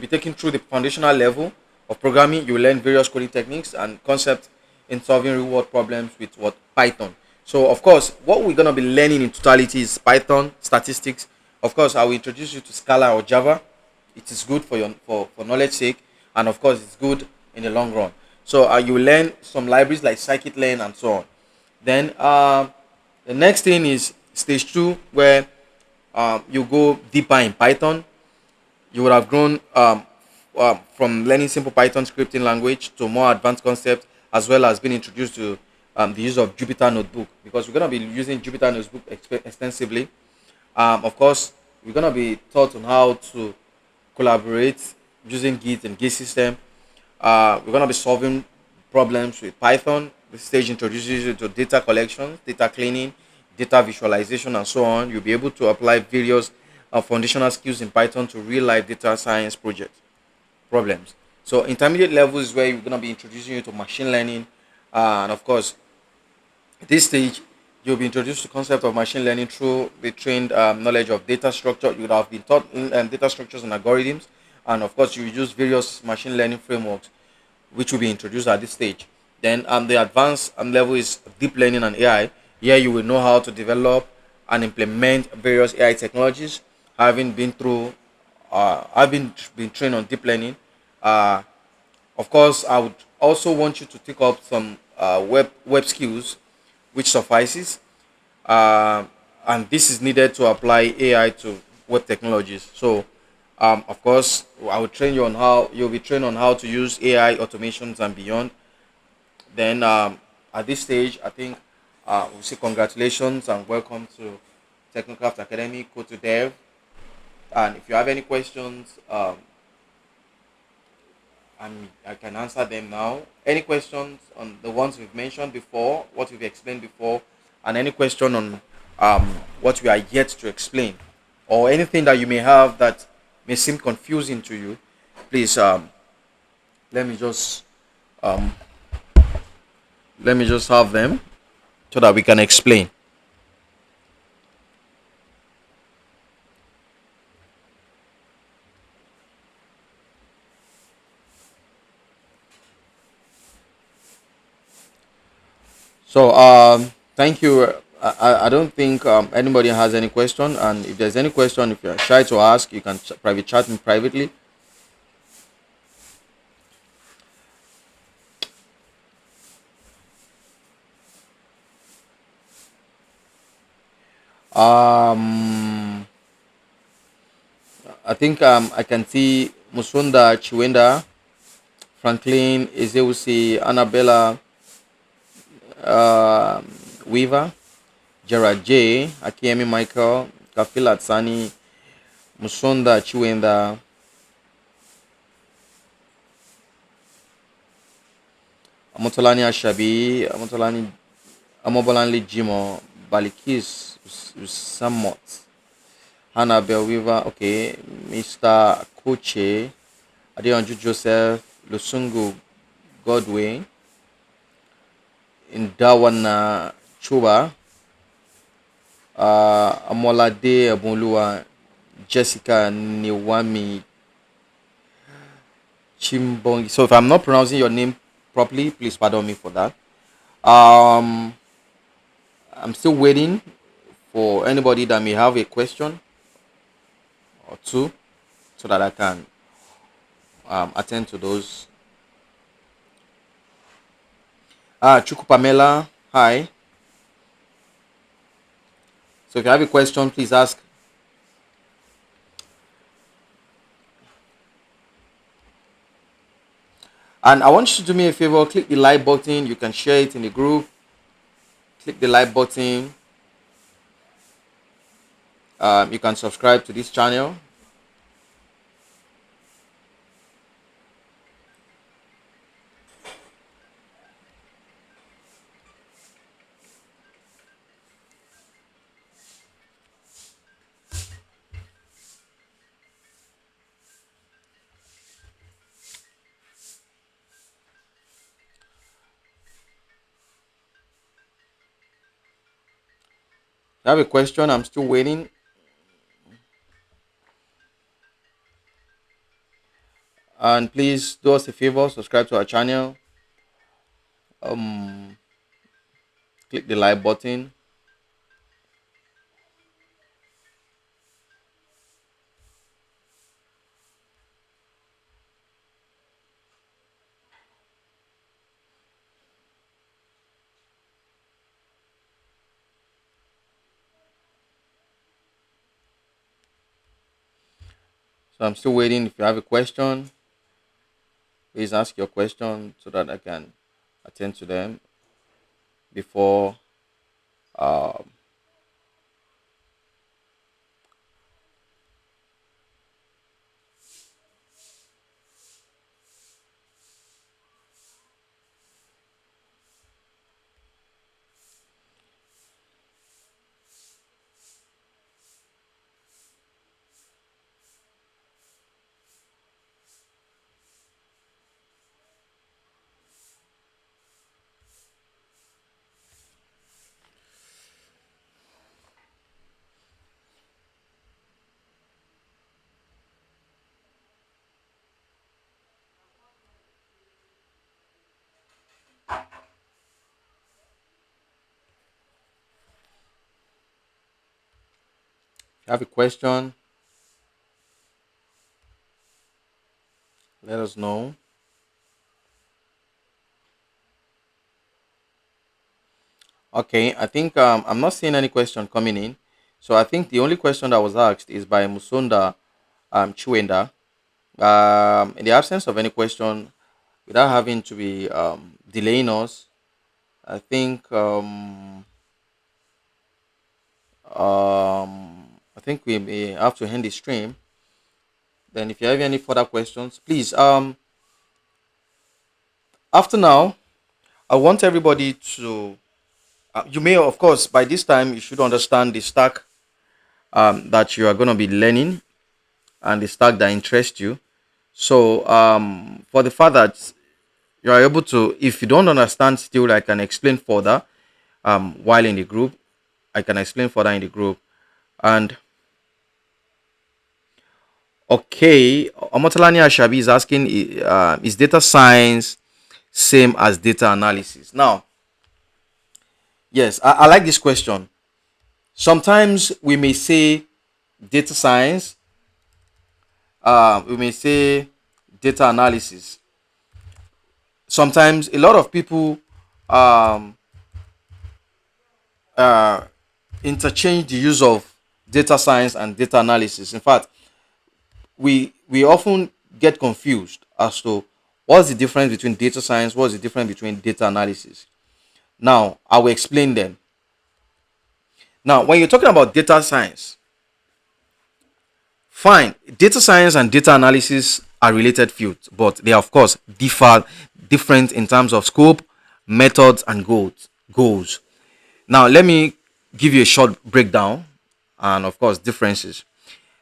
taken through the foundational level of programming. You learn various coding techniques and concepts in solving real world problems with what Python. So of course, what we're gonna be learning in totality is Python, statistics. Of course, I will introduce you to Scala or Java. It is good for for knowledge sake, and of course, it's good in the long run. So you will learn some libraries like scikit-learn and so on. Then the next thing is stage two, where you go deeper in Python. You would have grown from learning simple Python scripting language to more advanced concepts, as well as being introduced to the use of Jupyter Notebook, because we're going to be using Jupyter Notebook extensively. Of course, we're going to be taught on how to collaborate using Git and Git system. We're going to be solving problems with Python. This stage introduces you to data collection, data cleaning, data visualization, and so on. You'll be able to apply various foundational skills in Python to real life data science projects problems. So intermediate level is where you're going to be introducing you to machine learning, and of course, at this stage, you'll be introduced to concept of machine learning through the trained knowledge of data structure. You would have been taught data structures and algorithms, and of course, you use various machine learning frameworks, which will be introduced at this stage. Then the advanced level is deep learning and AI. Here you will know how to develop and implement various AI technologies. Having been through, I've been trained on deep learning. Uh, of course, I would also want you to take up some web skills, which suffices, uh, and this is needed to apply AI to web technologies. So, of course, I will train you on how you'll be trained on how to use AI automations and beyond. Then, at this stage, I think we'll say congratulations and welcome to Technocraft Academy, Code to Dev. And if you have any questions, I can answer them now. Any questions on the ones we've mentioned before, what we've explained before, and any question on what we are yet to explain, or anything that you may have that may seem confusing to you, please let me just um, let me just have them so that we can explain. So thank you. I don't think anybody has any question, and if there's any question, if you're shy to ask, you can private chat me privately. Um, I think I can see Musunda Chiwenda, Franklin Ezeusi, Annabella uh, Weaver, Gerard J, Akiemi Michael, Kafila Tsani, Musonda Chiwenda, Amotolani Ashabi, Amotolani Amobolanli Jimo, Balikis Samot, Hannah Weaver, okay, Mr. Koche, Adeonju Joseph, Lusungu Godwin, Ndawana Chuba, Amolade Abunlua, Jessica Niwami Chimbong. So if I'm not pronouncing your name properly, please pardon me for that. Um, I'm still waiting for anybody that may have a question or two so that I can attend to those. Chuku Pamela, hi. So if you have a question, please ask. And I want you to do me a favor, click the like button. You can share it in the group. Click the like button. You can subscribe to this channel. If you have a question, I'm still waiting. And please do us a favor, subscribe to our channel. Um, Click the like button. So I'm still waiting. If you have a question, please ask your question so that I can attend to them before. Um, if you have a question, let us know. Okay, I think I'm not seeing any question coming in. So I think the only question that was asked is by Musonda Chuenda. In the absence of any question, without having to be delaying us, I think I think we may have to end the stream. Then, if you have any further questions, please after now, I want everybody to. You may, of course, by this time you should understand the stack that you are going to be learning and the stack that interests you. So for the fact that you are able to, if you don't understand still, I can explain further while in the group. I can explain further in the group. And okay, Omotalani Ashabi is asking, is data science same as data analysis? Now, yes, I like this question. Sometimes we may say data science, we may say data analysis. Sometimes a lot of people um, uh, interchange the use of data science and data analysis. In fact, we often get confused as to what's the difference between data science, what's the difference between data analysis. Now, I will explain them. Now, when you're talking about data science, fine, data science and data analysis are related fields, but they of course different in terms of scope, methods, and goals. Now, let me give you a short breakdown and of course differences.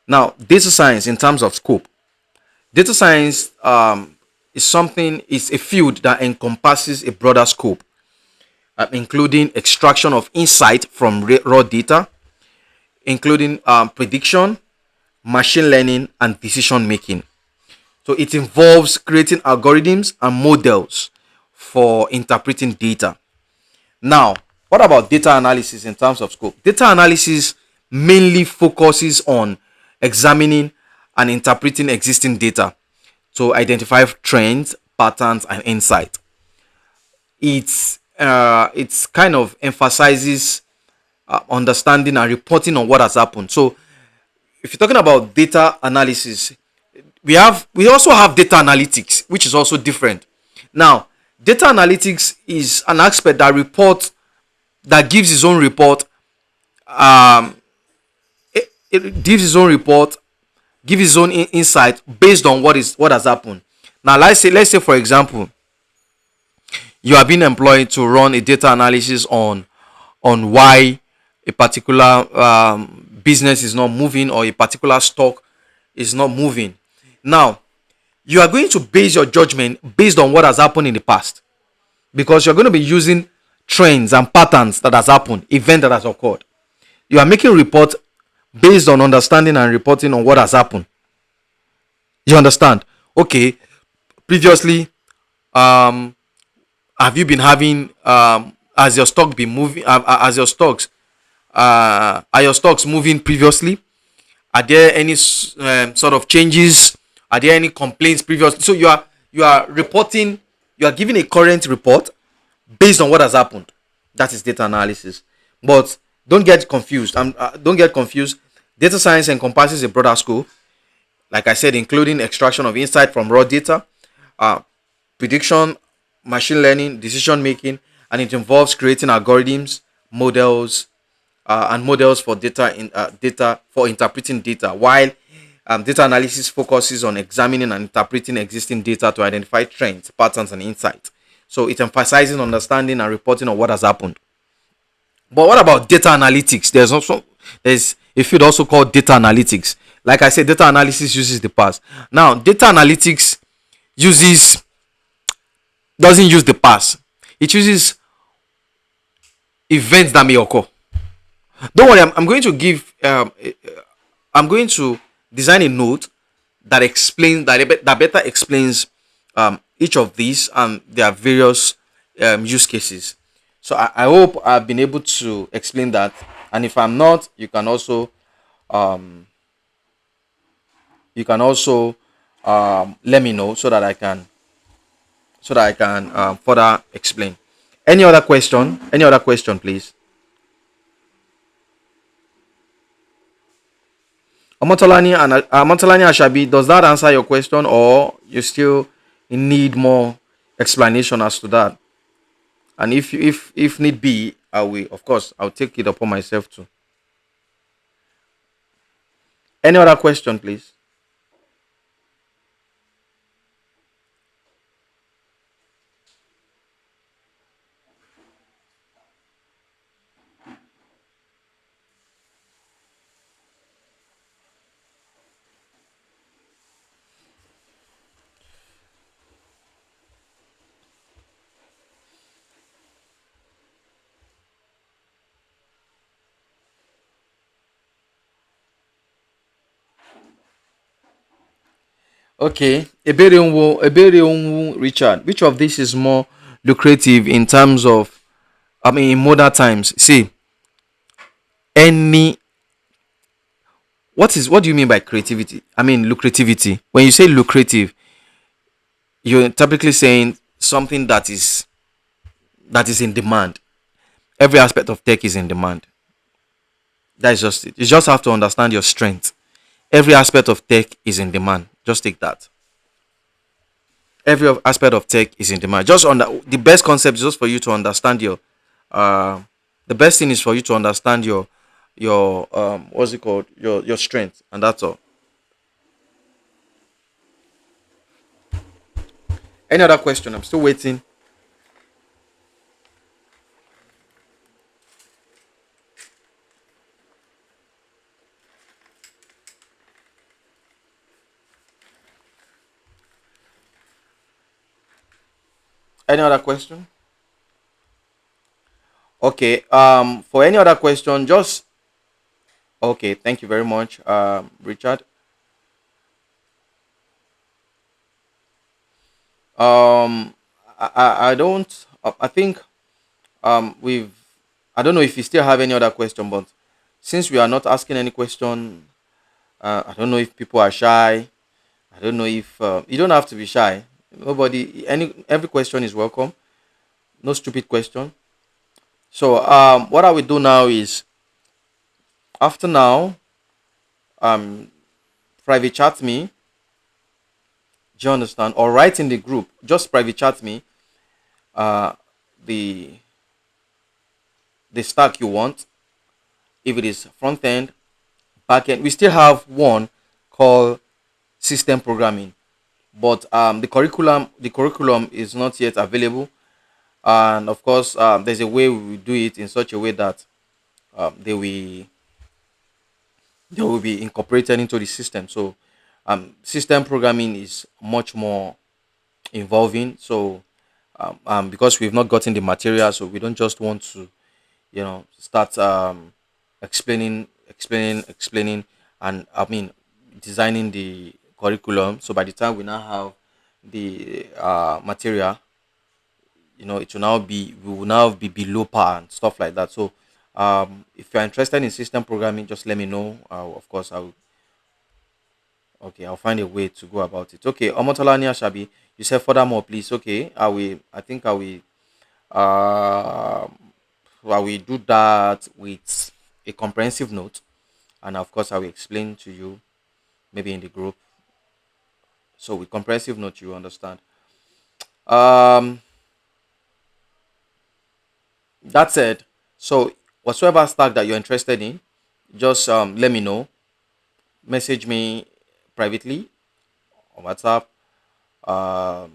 Now, data science in terms of scope. Data science is a field that encompasses a broader scope, including extraction of insight from raw data, including prediction, machine learning, and decision making. So it involves creating algorithms and models for interpreting data. Now, what about data analysis in terms of scope? Data analysis mainly focuses on examining and interpreting existing data to identify trends, patterns, and insight. It's kind of emphasizes understanding and reporting on what has happened. So if you're talking about data analysis, we also have data analytics, which is also different. Now, data analytics is an aspect that gives its own report. It gives its own report, gives its own insight based on what has happened. Now, let's say for example, you are being employed to run a data analysis on why a particular business is not moving or a particular stock is not moving. Now, you are going to base your judgment based on what has happened in the past, because you're going to be using trends and patterns that has happened, event that has occurred. You are making report based on understanding and reporting on what has happened. You understand? Okay, previously, um have you been having has your stock been moving, as your stocks are your stocks moving previously? Are there any sort of changes? Are there any complaints previously? So you are reporting, you are giving a current report based on what has happened. That is data analysis. But don't get confused. Don't get confused. Data science encompasses a broader scope, like I said, including extraction of insight from raw data, uh, prediction, machine learning, decision making, and it involves creating algorithms, models, and models for data for interpreting data. While data analysis focuses on examining and interpreting existing data to identify trends, patterns, and insights. So it emphasizes understanding and reporting on what has happened. But what about data analytics? There's a field also called data analytics. Like I said, data analysis uses the past. Now, data analytics uses doesn't use the past. It uses events that may occur. Don't worry, I'm going to give I'm going to design a note that explains that better explains each of these and their various use cases. So I hope I've been able to explain that. And if I'm not, um, you can also let me know so that I can further explain. Any other question? Any other question, please? Amotolani Ashabi, does that answer your question, or you still need more explanation as to that? And if need be, I will, of course, I'll take it upon myself to. Any other question, please? Okay, Ebereonwu Richard. Which of this is more lucrative in terms of, I mean, in modern times? See, any what do you mean by creativity? I mean lucrativity. When you say lucrative, you're typically saying something that is in demand. Every aspect of tech is in demand. That's just it. You just have to understand your strength. Every aspect of tech is in demand. Just take that. Aspect of tech is in demand. Just on the best concept is just for you to understand your uh the best thing is for you to understand your what's it called, your strength, and that's all. Any other question? I'm still waiting. Any other question? Okay. For any other question, just okay. Thank you very much, Richard. Um, I don't. I think we've. I don't know if you still have any other question, but since we are not asking any question, I don't know if people are shy. I don't know if you don't have to be shy. Nobody, every question is welcome. No stupid question. So what I will do now is after now, um, private chat me. Do you understand? Or write in the group. Just private chat me. Uh, the the stack you want. If it is front end, back end, we still have one called system programming, but the curriculum is not yet available, and of course there's a way we will do it in such a way that they will be incorporated into the system. So system programming is much more involving. So because we've not gotten the material, so we don't just want to start explaining, and I mean designing the curriculum. So by the time we now have the material, it will now be we will now be below par and stuff like that. So if you're interested in system programming, just let me know. Of course I'll okay, I'll find a way to go about it. Okay, Omotolani Ashabi, you said furthermore please. Okay, I think um I will do that with a comprehensive note, and of course I will explain to you maybe in the group. So with comprehensive note, you understand. um that said, so whatsoever stack that you're interested in, just let me know. Message me privately on WhatsApp. um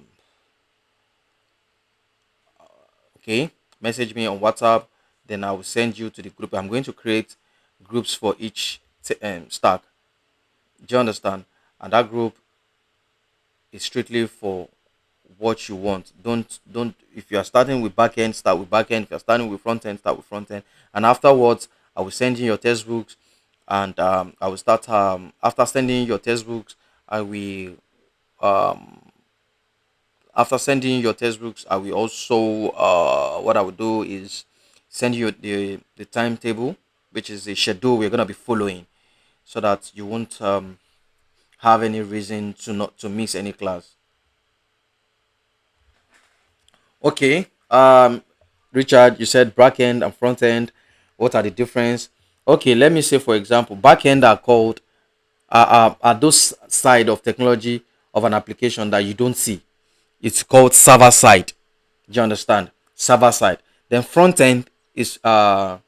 okay, message me on WhatsApp, then I will send you to the group. I'm going to create groups for each stack. Do you understand? And that group is strictly for what you want. Don't If you are starting with back end, start with back end. If you're starting with front end, start with front end. And afterwards, I will send you your textbooks, and I will start after sending your textbooks, I will um after sending your textbooks, I will also what I will do is send you the timetable, which is the schedule we're gonna be following, so that you won't have any reason to not to miss any class. Okay. Richard, you said back end and front end. What are the difference? Okay, let me say for example, back end are called are those side of technology of an application that you don't see. It's called server side. Do you understand? Server side. Then front end is the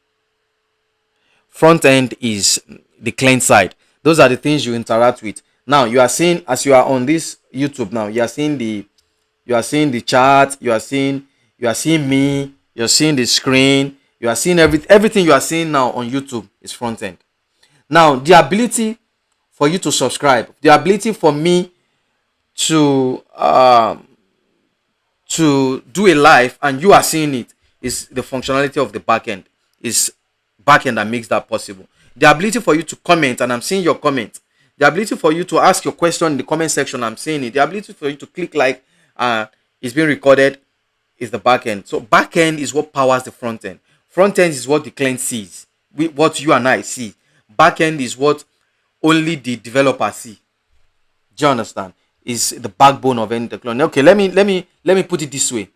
client side. Those are the things you interact with. Now you are seeing, as you are on this YouTube now, you are seeing the chat, you are seeing me, you're seeing the screen, you are seeing everything you are seeing now on YouTube is front end. Now the ability for you to subscribe, the ability for me to do a live and you are seeing it, is the functionality of the backend. Is backend that makes that possible. The ability for you to comment and I'm seeing your comment, The ability for you to ask your question in the comment section, I'm saying it. The ability for you to click like is being recorded is the back end. So back end is what powers the front end. Front end is what the client sees, what you and I see. Back end is what only the developer see. Do you understand? Is the backbone of any technology. Okay, let me put it this way.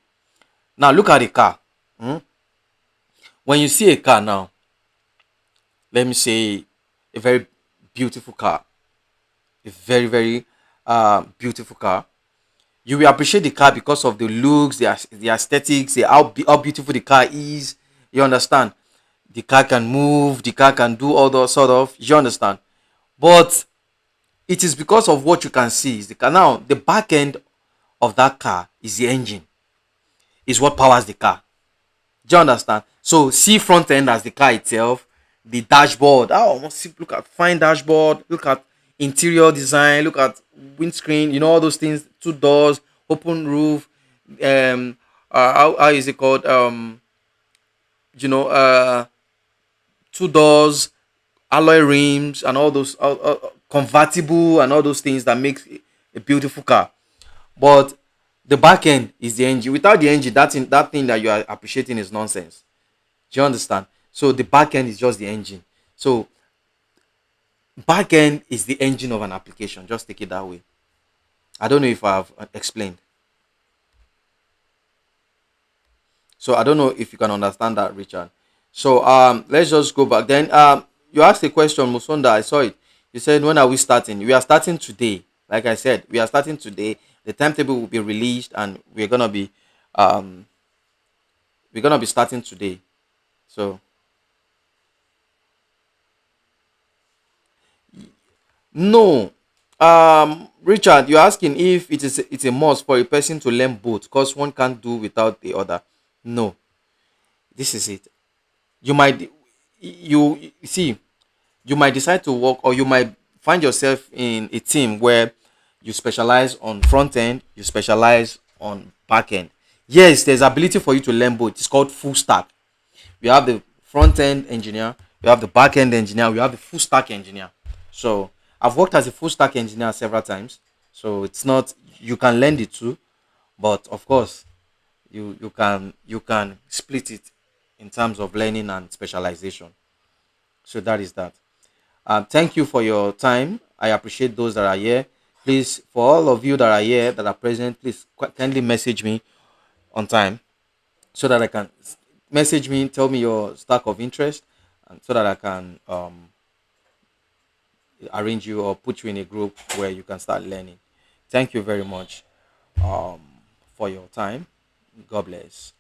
Now look at a car. Hmm? When you see a car now, let me say a very beautiful car, a very very beautiful car. You will appreciate the car because of the looks, the aesthetics, how beautiful the car is. You understand? The car can move, the car can do all those sort of. You understand? But it is because of what you can see. Is the car now? The back end of that car is the engine. Is what powers the car. Do you understand? So see front end as the car itself, the dashboard. Oh, look at fine dashboard. Look at interior design. Look at windscreen. You know all those things. Two doors, open roof. How is it called? You know, two doors, alloy rims, and all those convertible and all those things that makes a beautiful car. But the back end is the engine. Without the engine, that thing that you are appreciating is nonsense. Do you understand? So the back end is just the engine. So back end is the engine of an application. Just take it that way. I don't know if I've explained. So I don't know if you can understand that, Richard. So let's just go back. Then you asked a question, Musonda. I saw it. You said, when are we starting? We are starting today. Like I said, we are starting today. The timetable will be released, and um we're gonna be starting today. So no, Richard, you're asking if it's a must for a person to learn both because one can't do without the other. No, this is it. You might you see you might decide to work, or you might find yourself in a team where you specialize on front end, you specialize on back end. Yes, there's ability for you to learn both. It's called full stack. We have the front end engineer, we have the back end engineer, we have the full stack engineer. So I've worked as a full stack engineer several times. So it's not, you can learn the two, but of course you can split it in terms of learning and specialization. So that is that. Thank you for your time. I appreciate those that are here. Please, for all of you that are here that are present, please kindly message me on time so that I can message me, tell me your stack of interest, and so that I can arrange you or put you in a group where you can start learning. Thank you very much um, for your time. God bless.